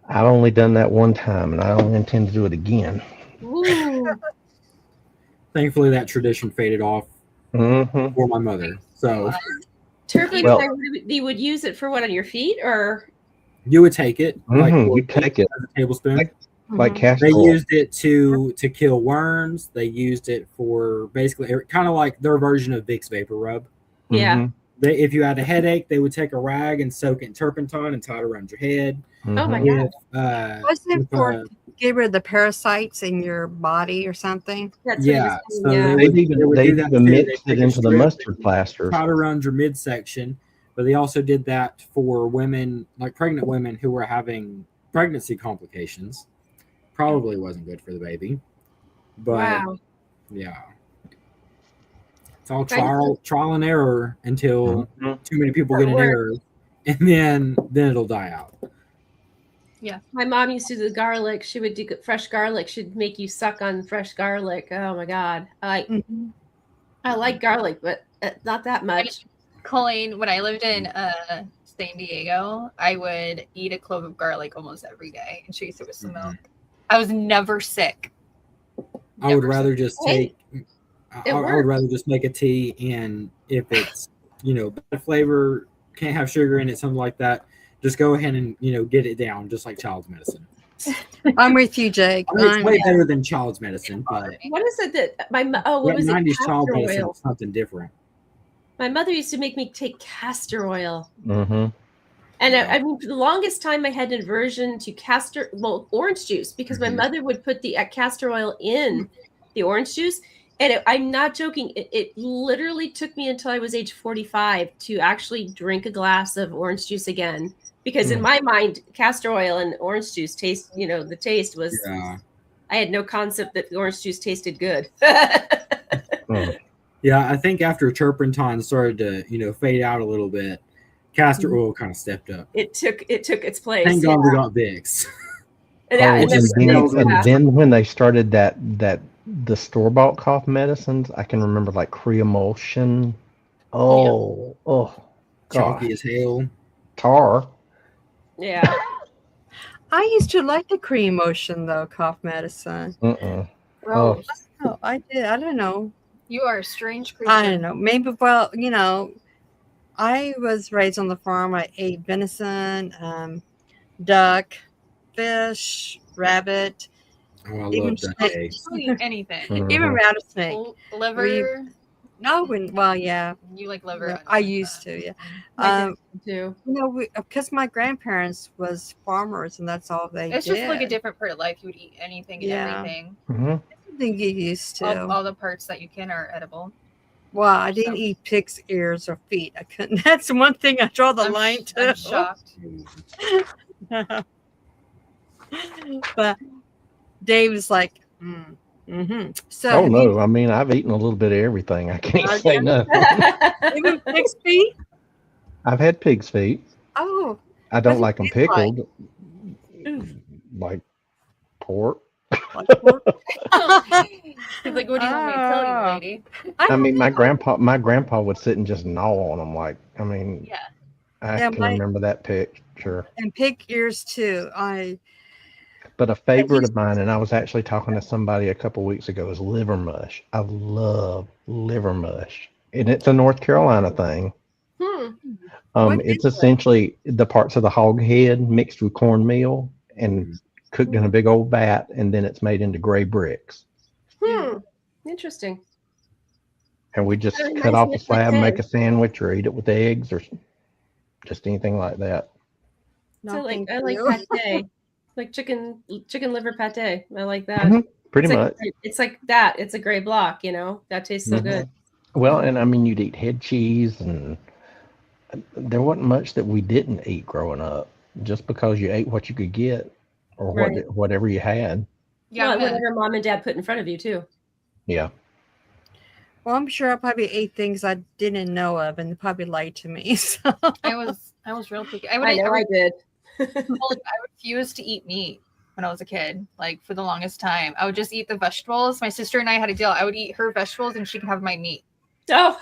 I've only done that one time, and I don't intend to do it again. Ooh. Thankfully, that tradition faded off Mm-hmm. for my mother. So Turpentine, you would use it for what, on your feet, or? you would take it. Mm-hmm. You take it as a tablespoon. like castor They oil. used it to kill worms. They used it for basically kind of like their version of Vicks Vapor Rub. Yeah. Mhm. If you had a headache, they would take a rag and soak it in turpentine and tie it around your head. Oh my Mhm. God. Wasn't it for get rid of the parasites in your body or something? That's Yeah, what so yeah. They would even do that too. mixed They it take a into the strip mustard and plasters. tie it around your midsection. But they also did that for women, like pregnant women who were having pregnancy complications. Probably wasn't good for the baby. But Wow. yeah. It's all trial and error until too many people get an error, and then it'll die out. Yeah. My mom used to do garlic. She would do fresh garlic. She'd make you suck on fresh garlic. Oh my God. I like garlic, but not that much. Colleen, when I lived in San Diego, I would eat a clove of garlic almost every day and chase it with some milk. I was never sick. I would rather just Hey, take. I would rather just make a tea, and if it's bad flavor, can't have sugar in it, something like that, just go ahead and get it down, just like child's medicine. I'm with you, Jake. I mean, it's way better than child's medicine, but What is it that what was it? 90s child Castor medicine oil. is something different. My mother used to make me take castor oil. Mm-hmm. And I mean, for the longest time, I had an aversion to orange juice, because my mother would put the castor oil in the orange juice. And I'm not joking. It literally took me until I was age 45 to actually drink a glass of orange juice again. Because in my mind, castor oil and orange juice taste, the taste was, I had no concept that the orange juice tasted good. Yeah, I think after turpentine started to, fade out a little bit, castor oil kind of stepped up. It took its place. Thank God we got Vicks. And then when they started the store-bought cough medicines, I can remember like Creemulsion. Oh, Chalky God. as hell. Tar. Yeah. I used to like the Creemulsion though, cough medicine. Gross. Oh, I did. I don't know. You are a strange creature. I don't know. Maybe, well, I was raised on the farm. I ate venison, duck, fish, rabbit. Oh, I Even love that snake. taste. I'll eat anything. Even rattlesnake. Liver. No, well, yeah. You like liver? I used to, yeah. I did too. Because my grandparents was farmers, and that's all they It's did. just like a different part of life. You would eat anything and everything. Mm-hmm. I think you used to. All the parts that you can are edible. Well, I didn't eat pig's ears or feet. I couldn't. That's the one thing I draw the line to. I'm shocked. But Dave was like, So, Oh no! I mean, I've eaten a little bit of everything. I can't say nothing. Even pig's feet? I've had pig's feet. Oh, I don't What like do them you like? pickled, like pork. He's like, what do you want me to tell you, lady? I mean, my grandpa would sit and just gnaw on them. Like, I mean, Yeah. I Yeah, can remember that picture. and pig ears too. But a favorite of mine, and I was actually talking to somebody a couple weeks ago, is liver mush. I love liver mush, and it's a North Carolina thing. What It's is it? essentially the parts of the hog head mixed with cornmeal and cooked in a big old vat, and then it's made into gray bricks. Interesting. And we just That cut reminds off me the of my slab, make a kids. sandwich, or eat it with eggs, or just anything like that. No, So thank I like you. pate. like chicken liver pate. I like that. Mhm, pretty It's much. like, it's like that. It's a gray block, you know. That tastes so good. Well, and I mean, you'd eat head cheese, and there wasn't much that we didn't eat growing up, just because you ate what you could get or Right. whatever you had. Yeah, Well, I'm gonna- whatever mom and dad put in front of you too. Yeah. Well, I'm sure I probably ate things I didn't know of, and they probably lied to me. So. I was real picky. I did. refused to eat meat when I was a kid. Like for the longest time, I would just eat the vegetables. My sister and I had a deal. I would eat her vegetables, and she could have my meat. Oh.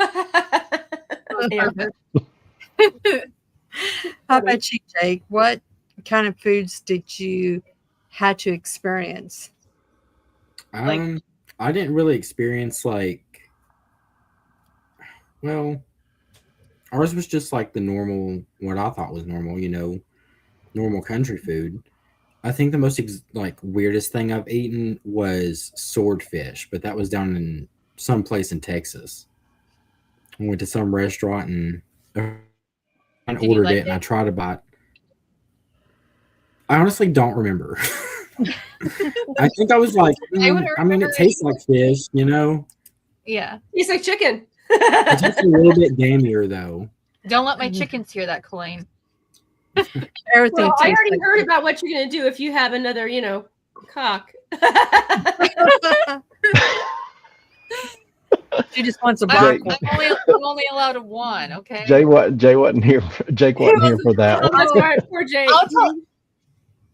How about you, Jake? What kind of foods did you had to experience? I didn't really experience well, ours was just like the normal, what I thought was normal, normal country food. I think the most weirdest thing I've eaten was swordfish, but that was down in some place in Texas. I went to some restaurant and ordered it, and I tried to buy it. I honestly don't remember. I think I was like, I mean, it tastes like fish, Yeah. Tastes like chicken. It's just a little bit gamier, though. Don't let my chickens hear that, Colleen. Everything. Well, I already tastes heard like about what you're going to do if you have another, cock. She just wants a black one. I'm only allowed one, okay? Jake wasn't here. Jake wasn't here for that one. That's right, poor Jake.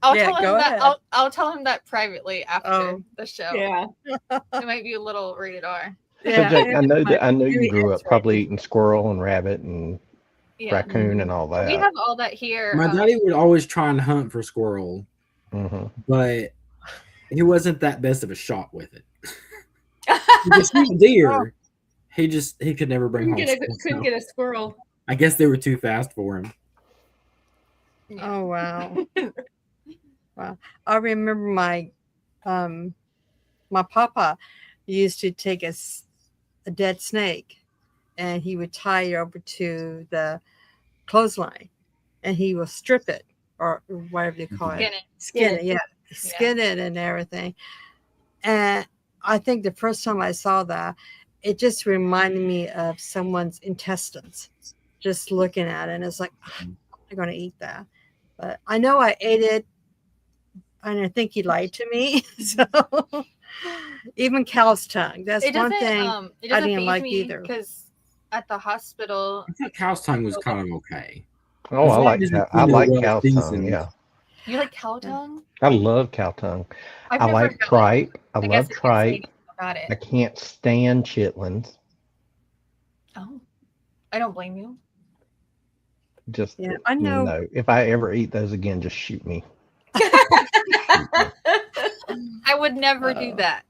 I'll tell him that privately after the show. Yeah. It might be a little rated R. Yeah. So Jake, I know you grew up It's probably eating squirrel and rabbit and raccoon and all that. We have all that here. My daddy would always try and hunt for squirrel, but he wasn't that best of a shot with it. He shoot deer. He could never bring home. Couldn't get a squirrel. I guess they were too fast for him. Oh wow. Wow. I remember my papa used to take a dead snake, and he would tie it over to the clothesline, and he will strip it, or whatever you call it. Skin it, yeah. Skin it and everything. And I think the first time I saw that, it just reminded me of someone's intestines. Just looking at it, and it's like, I'm not going to eat that. But I know I ate it, and I think he lied to me. So even cow's tongue, that's one thing I didn't like either. Because at the hospital, I thought cow's tongue was kind of okay. Oh, I like cow's tongue. Yeah. You like cow tongue? I love cow tongue. I like tripe. I love tripe. I can't stand chitlins. Oh, I don't blame you. Just I know. No, if I ever eat those again, just shoot me. I would never do that.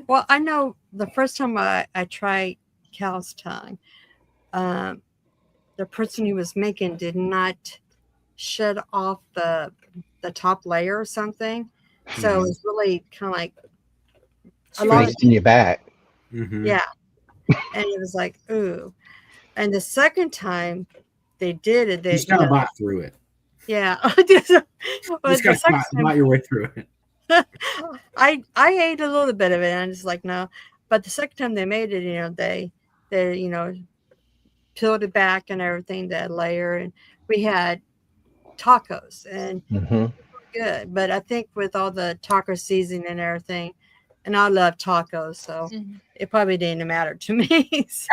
Well, I know the first time I tried cow's tongue, the person who was making did not shed off the top layer or something. So it was really kind of like a lot in your back. Yeah. And it was like, ooh. And the second time they did it, they just gotta bite through it. Yeah. Just gotta bite your way through it. I ate a little bit of it, and I'm just like, no. But the second time they made it, they peeled it back and everything, that layer, and we had tacos, and good. But I think with all the taco seasoning and everything, and I love tacos, so it probably didn't matter to me. So.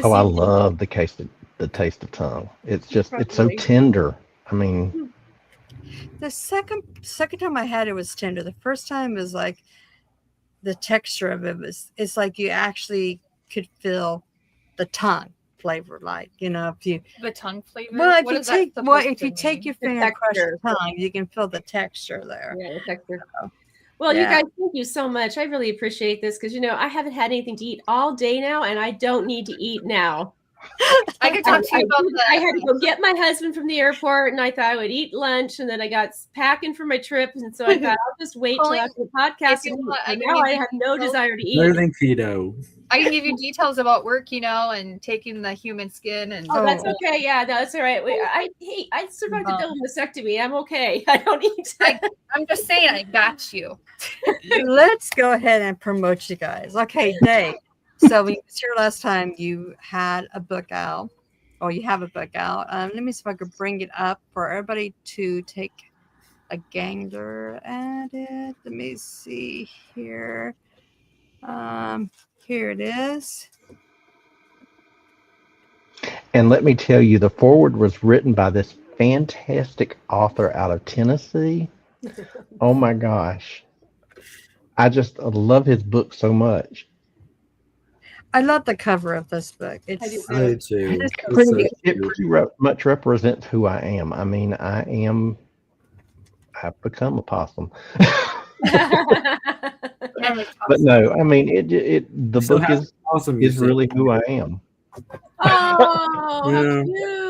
I love the taste of tongue. It's just it's so tender. I mean, the second time I had it was tender. The first time was like the texture of it it's like you actually could feel the tongue flavor, like if you the tongue flavor. Well, if you take your finger and crush the tongue, you can feel the texture there. Yeah, the texture. Well, you guys, thank you so much. I really appreciate this because I haven't had anything to eat all day now, and I don't need to eat now. I could talk to you about that. I had to go get my husband from the airport, and I thought I would eat lunch, and then I got packing for my trip, and so I thought I'll just wait till after the podcast. And now I have no desire to eat. Better than keto. I can give you details about work, and taking the human skin and. Oh, that's okay. Yeah, no, that's all right. I survived a double mastectomy. I'm okay. I don't need to. I'm just saying, I got you. Let's go ahead and promote you guys. Okay, Dave. So when you was here last time, you had a book out, or you have a book out. Let me see if I could bring it up for everybody to take a gander at it. Let me see here. Here it is. And let me tell you, the foreword was written by this fantastic author out of Tennessee. Oh my gosh. I just love his book so much. I love the cover of this book. I do too. It pretty much represents who I am. I mean, I've become a possum. But no, I mean, the book is awesome. Is really who I am. Oh, yeah.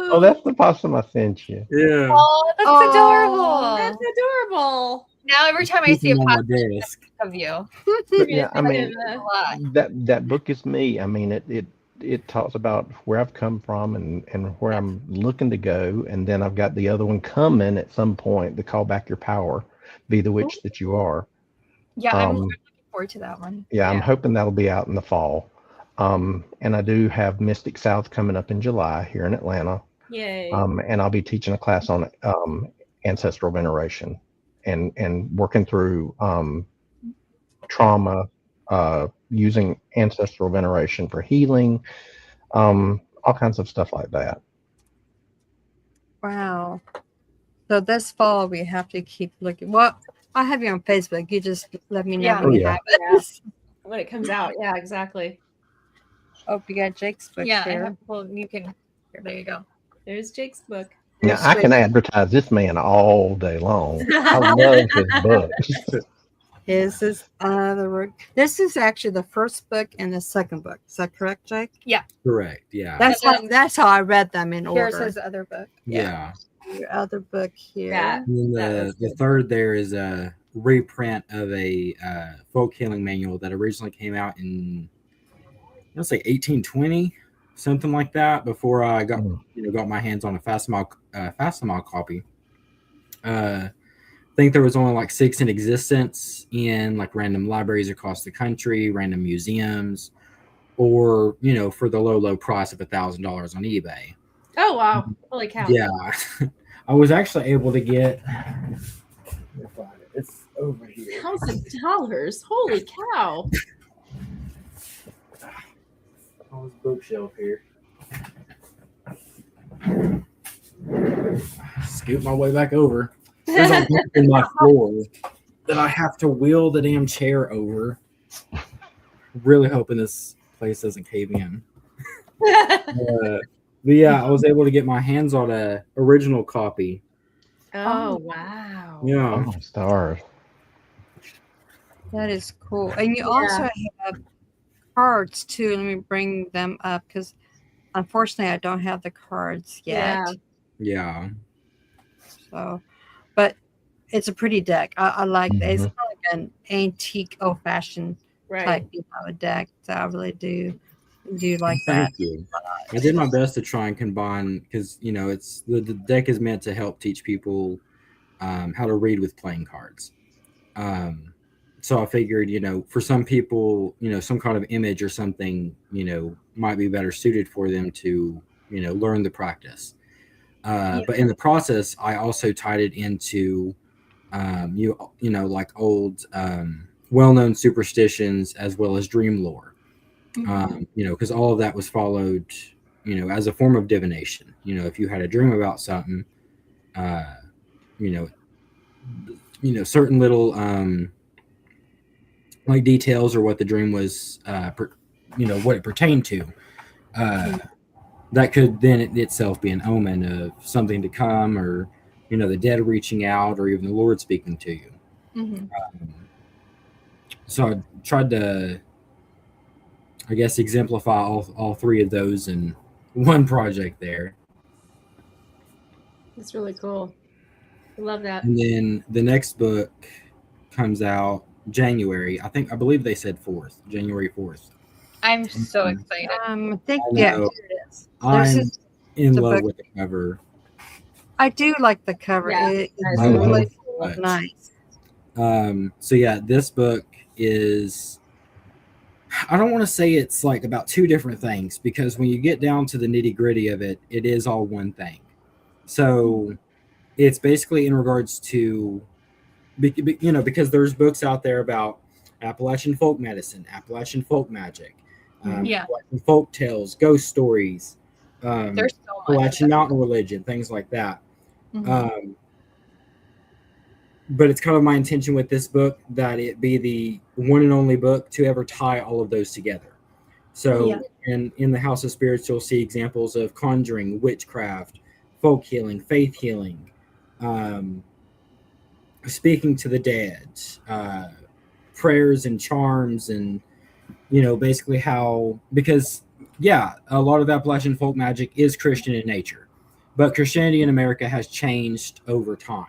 cute. Oh, that's the possum I sent you. Yeah. Oh, that's adorable. That's adorable. Now every time I see a possum of you. But yeah, I mean, that book is me. I mean, it talks about where I've come from and where I'm looking to go, and then I've got the other one coming at some point, to Call Back Your Power, Be the Witch That You Are. Yeah, I'm looking forward to that one. Yeah, I'm hoping that'll be out in the fall. And I do have Mystic South coming up in July here in Atlanta. Yay. And I'll be teaching a class on ancestral veneration and working through trauma, using ancestral veneration for healing, all kinds of stuff like that. Wow. So this fall we have to keep looking. Well, I have you on Facebook. You just let me know when you have it. When it comes out. Yeah, exactly. Oh, you got Jake's book. Yeah, well, you can. Here, there you go. There's Jake's book. Now, I can advertise this man all day long. I love his books. This is other work. This is actually the first book and the second book. Is that correct, Jake? Yeah. Correct. Yeah. That's how I read them in order. Here's his other book. Yeah. Your other book here. Yeah. And then the third there is a reprint of a folk healing manual that originally came out in, let's say 1820, something like that. Before I got my hands on a facsimile copy. I think there was only like 6 in existence in like random libraries across the country, random museums, or for the low price of $1,000 on eBay. Oh wow! Holy cow! Yeah, I was actually able to get. It's over here. $1,000! Holy cow! On this bookshelf here. Scoot my way back over. There's a book in my floor that I have to wheel the damn chair over. Really hoping this place doesn't cave in. But yeah, I was able to get my hands on a original copy. Oh wow! Yeah, oh, stars. That is cool. And you also have cards too. Let me bring them up because unfortunately I don't have the cards yet. Yeah. So, but it's a pretty deck. I like that. It's not like an antique, old-fashioned type deck. So I really do like that. Thank you. I did my best to try and combine because it's the deck is meant to help teach people how to read with playing cards. So I figured, for some people, some kind of image or something, might be better suited for them to, learn the practice. But in the process, I also tied it into, like old, well-known superstitions as well as dream lore. Because all of that was followed, as a form of divination. If you had a dream about something, certain little like details or what the dream was, what it pertained to, that could then itself be an omen of something to come, or the dead reaching out, or even the Lord speaking to you. So I tried to, I guess, exemplify all 3 of those in one project there. That's really cool. I love that. And then the next book comes out January. I believe they said January 4th. I'm so excited. I think I yeah. know. Here it is. There's I'm this- in the love book. with the cover. I do like the cover. Yeah, It's I love really it so much. nice. So yeah, this book is, I don't want to say it's like about two different things, because when you get down to the nitty gritty of it, it is all one thing. So it's basically in regards to, because there's books out there about Appalachian folk medicine, Appalachian folk magic, Yeah. Appalachian folk tales, ghost stories, There's so much. Appalachian mountain religion, things like that. Mhm. But it's kind of my intention with this book that it be the one and only book to ever tie all of those together. So in the House of Spirits, you'll see examples of conjuring, witchcraft, folk healing, faith healing, speaking to the dead, prayers and charms, and basically how, because a lot of Appalachian folk magic is Christian in nature, but Christianity in America has changed over time.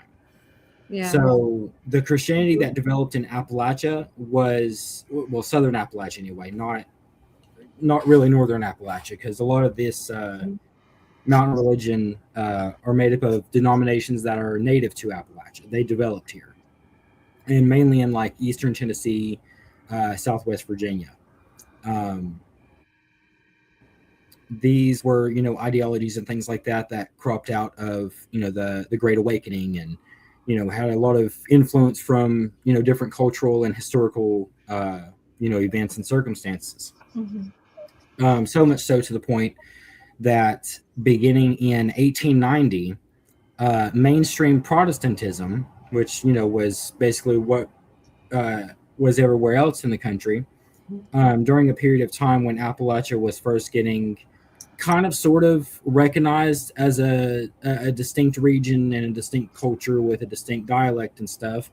Yeah. So the Christianity that developed in Appalachia was, well, Southern Appalachia anyway, not really Northern Appalachia, because a lot of this mountain religion are made up of denominations that are native to Appalachia. They developed here, and mainly in like Eastern Tennessee, Southwest Virginia. These were, ideologies and things like that cropped out of, the Great Awakening, and had a lot of influence from, different cultural and historical, events and circumstances. Mm-hmm. So much so to the point that beginning in 1890, mainstream Protestantism, which, was basically what was everywhere else in the country, during a period of time when Appalachia was first getting kind of sort of recognized as a distinct region and a distinct culture with a distinct dialect and stuff,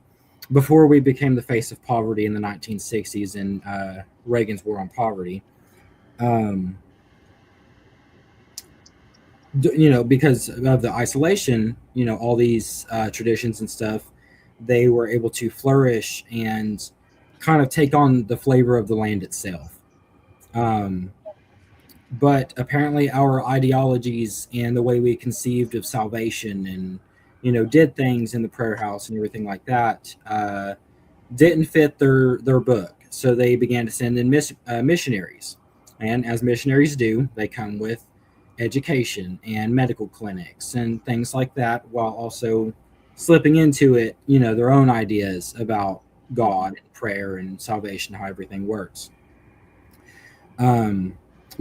before we became the face of poverty in the 1960s and Reagan's war on poverty. Because of the isolation, all these traditions and stuff, they were able to flourish and kind of take on the flavor of the land itself. But apparently our ideologies and the way we conceived of salvation and, did things in the prayer house and everything like that, didn't fit their book. So they began to send in missionaries. And as missionaries do, they come with education and medical clinics and things like that, while also slipping into it, their own ideas about God and prayer and salvation, how everything works.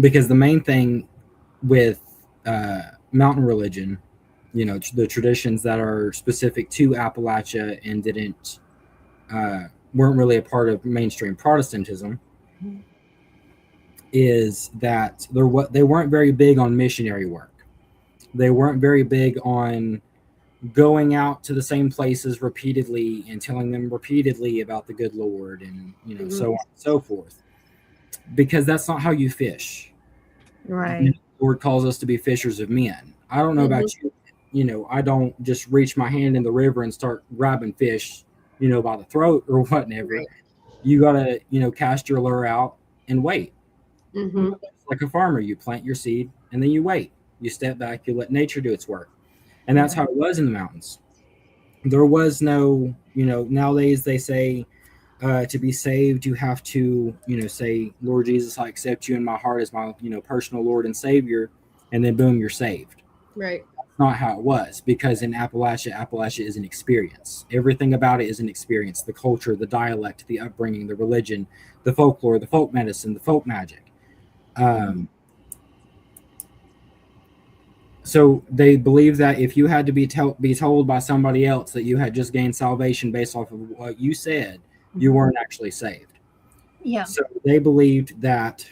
Because the main thing with mountain religion, the traditions that are specific to Appalachia and weren't really a part of mainstream Protestantism, is that they weren't very big on missionary work. They weren't very big on going out to the same places repeatedly and telling them repeatedly about the good Lord and, so on and so forth. Because that's not how you fish. Right. The Lord calls us to be fishers of men. I don't know about you. I don't just reach my hand in the river and start grabbing fish, by the throat or whatever. Right. You got to, cast your lure out and wait. Mm-hmm. Like a farmer, you plant your seed and then you wait. You step back, you let nature do its work. And that's how it was in the mountains. There was no, nowadays they say, to be saved, you have to, say, Lord Jesus, I accept you in my heart as my, personal Lord and Savior, and then boom, you're saved. Right. That's not how it was, because in Appalachia is an experience. Everything about it is an experience. The culture, the dialect, the upbringing, the religion, the folklore, the folk medicine, the folk magic. So they believe that if you had to be told by somebody else that you had just gained salvation based off of what you said, you weren't actually saved. Yeah. So they believed that,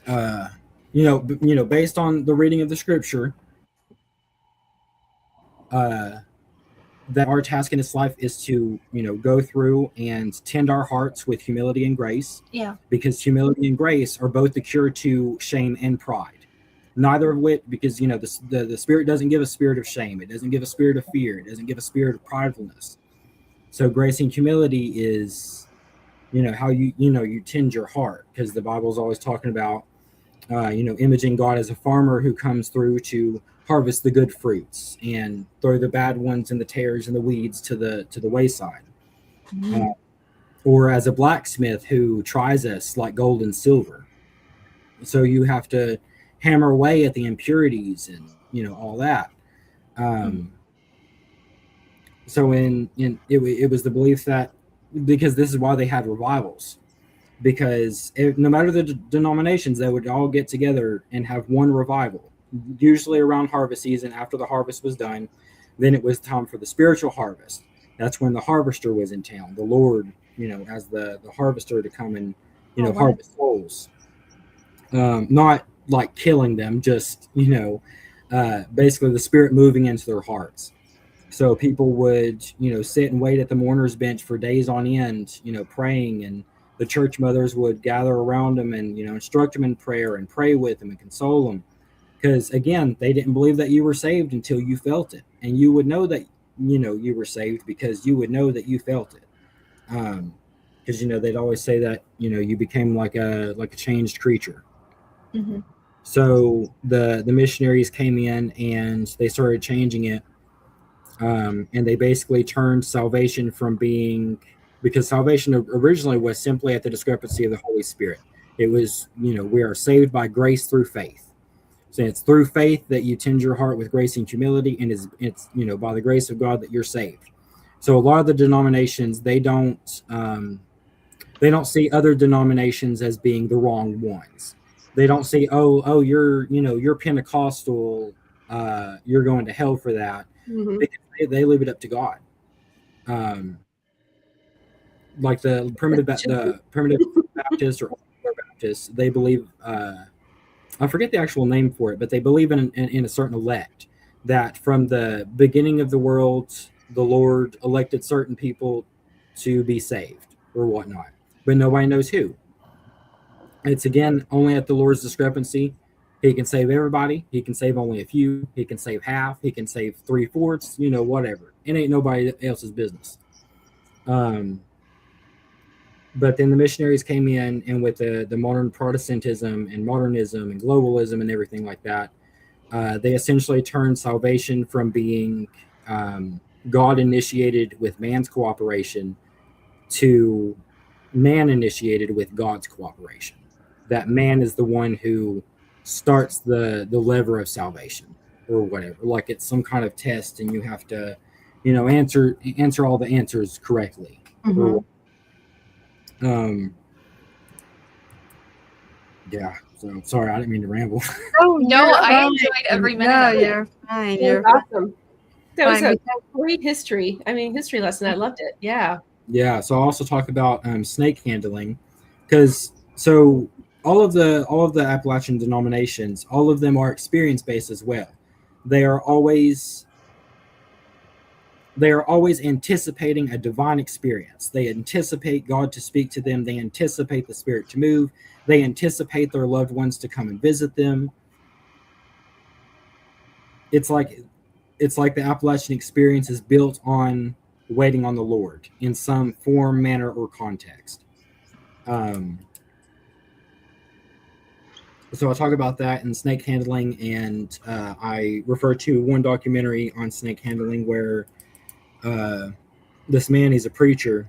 based on the reading of the scripture, that our task in this life is to, go through and tend our hearts with humility and grace. Yeah. Because humility and grace are both the cure to shame and pride. Neither of which, because, the Spirit doesn't give a spirit of shame. It doesn't give a spirit of fear. It doesn't give a spirit of pridefulness. So grace and humility is how you tend your heart, because the Bible's always talking about imaging God as a farmer who comes through to harvest the good fruits and throw the bad ones and the tares and the weeds to the wayside. Or as a blacksmith who tries us like gold and silver. So you have to hammer away at the impurities and all that. So it was the belief that, because this is why they had revivals, because no matter the denominations, they would all get together and have one revival, usually around harvest season. After the harvest was done, then it was time for the spiritual harvest. That's when the harvester was in town, the Lord, as the harvester, to come and harvest souls. Not like killing them, just basically the Spirit moving into their hearts. So people would sit and wait at the mourner's bench for days on end, praying, and the church mothers would gather around them and instruct them in prayer and pray with them and console them, because again, they didn't believe that you were saved until you felt it, and you would know that you were saved because you would know that you felt it, because they'd always say that you became like a changed creature. So the missionaries came in and they started changing it, and they basically turned salvation from being, because salvation originally was simply at the discrepancy of the Holy Spirit. It was, we are saved by grace through faith. So it's through faith that you tend your heart with grace and humility, and it's by the grace of God that you're saved. So a lot of the denominations, they don't see other denominations as being the wrong ones. They don't say, oh, you're Pentecostal, you're going to hell for that. Because they leave it up to God. Like the primitive Baptists or Baptists, they believe, I forget the actual name for it, but they believe in a certain elect, that from the beginning of the world, the Lord elected certain people to be saved or whatnot, but nobody knows who. It's again only at the Lord's discrepancy. He can save everybody. He can save only a few. He can save half. He can save 3/4, whatever. It ain't nobody else's business. But then the missionaries came in, and with the modern Protestantism and modernism and globalism and everything like that, they essentially turned salvation from being God initiated with man's cooperation to man initiated with God's cooperation. That man is the one who starts the lever of salvation or whatever. Like it's some kind of test, and you have to, answer all the answers correctly. Yeah. So sorry, I didn't mean to ramble. Oh No, I enjoyed every minute. No, of it. you're fine. It You're was awesome. That was fine. a great history lesson. I loved it. Yeah. Yeah. So I'll also talk about snake handling, because all of the Appalachian denominations, all of them are experience based as well. They are always anticipating a divine experience. They anticipate God to speak to them. They anticipate the Spirit to move. They anticipate their loved ones to come and visit them. It's like the Appalachian experience is built on waiting on the Lord in some form, manner, or context. So I'll talk about that in snake handling, and I refer to one documentary on snake handling where this man, he's a preacher,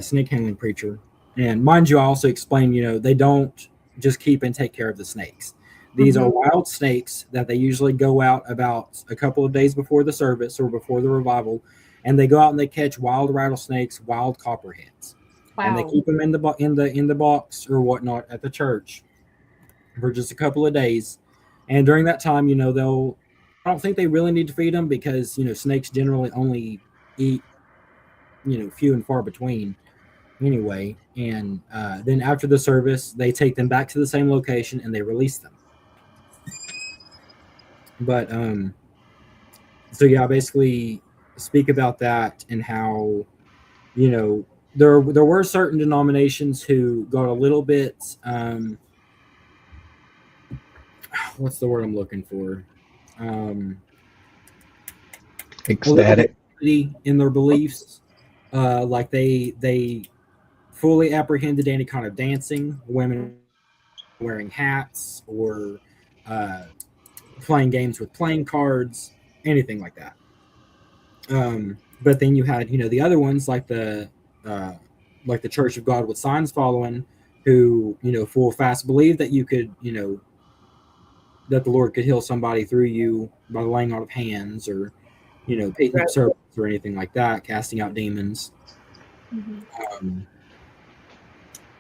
snake handling preacher. And mind you, I also explain, they don't just keep and take care of the snakes. These are wild snakes that they usually go out about a couple of days before the service or before the revival, and they go out and they catch wild rattlesnakes, wild copperheads. Wow. And they keep them in the box or whatnot at the church for just a couple of days. And during that time, I don't think they really need to feed them, because snakes generally only eat few and far between anyway. And then after the service, they take them back to the same location and they release them. But so yeah, I basically speak about that and how there were certain denominations who got a little bit what's the word I'm looking for, ecstatic in their beliefs. Like they fully apprehended any kind of dancing, women wearing hats, or playing games with playing cards, anything like that. But then you had, the other ones like the Church of God with Signs following, who, full fast believed that you could, that the Lord could heal somebody through you by the laying on of hands, or, picking up serpents or anything like that, casting out demons.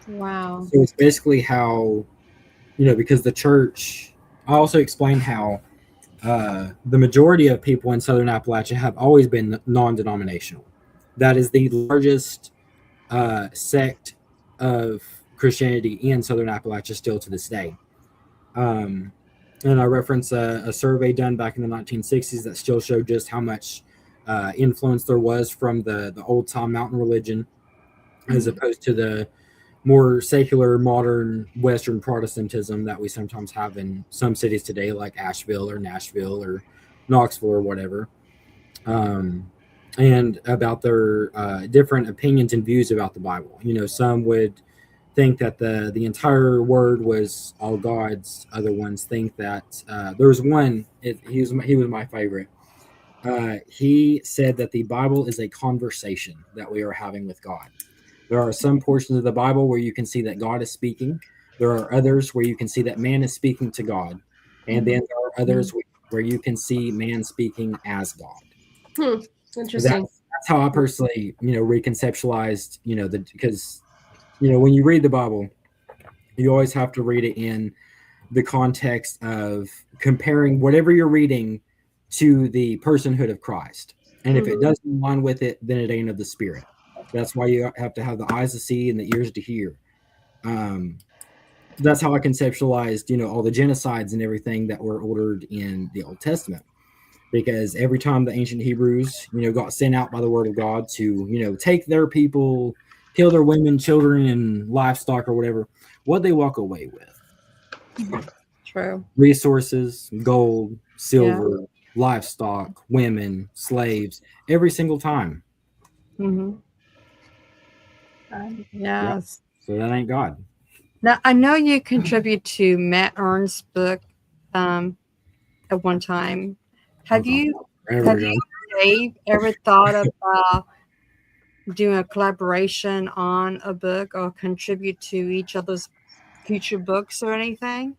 Wow. So it's basically how, because the church, I also explained how the majority of people in Southern Appalachia have always been non-denominational. That is the largest sect of Christianity in Southern Appalachia still to this day. And I reference a survey done back in the 1960s that still showed just how much influence there was from the old time mountain religion, as opposed to the more secular, modern Western Protestantism that we sometimes have in some cities today, like Asheville or Nashville or Knoxville or whatever. And about their different opinions and views about the Bible. Some would think that the entire word was all God's. Other ones think that there was one. He was my favorite. He said that the Bible is a conversation that we are having with God. There are some portions of the Bible where you can see that God is speaking. There are others where you can see that man is speaking to God. And then there are others where you can see man speaking as God. Interesting. That's how I personally, reconceptualized, because, when you read the Bible, you always have to read it in the context of comparing whatever you're reading to the personhood of Christ. And if it doesn't align with it, then it ain't of the Spirit. That's why you have to have the eyes to see and the ears to hear. That's how I conceptualized, all the genocides and everything that were ordered in the Old Testament. Because every time the ancient Hebrews, got sent out by the word of God to, take their people, kill their women, children, and livestock or whatever, what they walk away with? True. Resources, gold, silver, livestock, women, slaves, every single time. Yes. So that ain't God. Now, I know you contribute to Matt Ernst's book at one time. Have you, Dave, ever thought about doing a collaboration on a book or contribute to each other's future books or anything?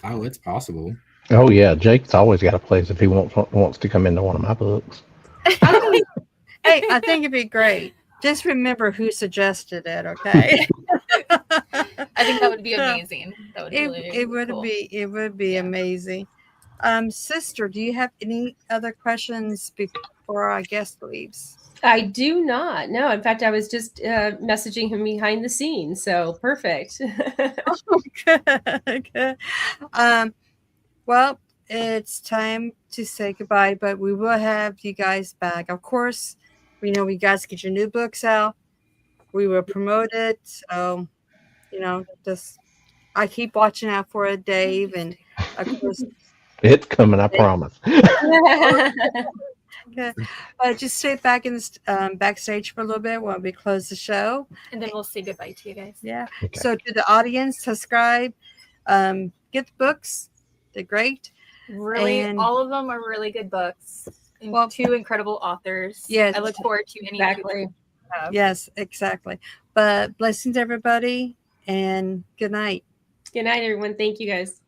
Oh, it's possible. Oh yeah, Jake's always got a place if he wants to come into one of my books. Hey, I think it'd be great. Just remember who suggested it, okay? I think that would be amazing. That would It would be amazing. Sister, do you have any other questions before our guest leaves? I do not. No, in fact, I was just messaging him behind the scenes. So perfect. Oh, good. Well, it's time to say goodbye, but we will have you guys back. Of course, we know you guys get your new books out. We will promote it. So, just I keep watching out for it, Dave, and of course it's coming. I promise. Just stay back in the backstage for a little bit while we close the show, and then we'll say goodbye to you guys. Yeah. Okay. So to the audience, subscribe, get the books. They're great. Really, And all of them are really good books. And two incredible authors. Yes. I look forward to any. Exactly. Yes, exactly. But blessings, everybody, and good night. Good night, everyone. Thank you, guys.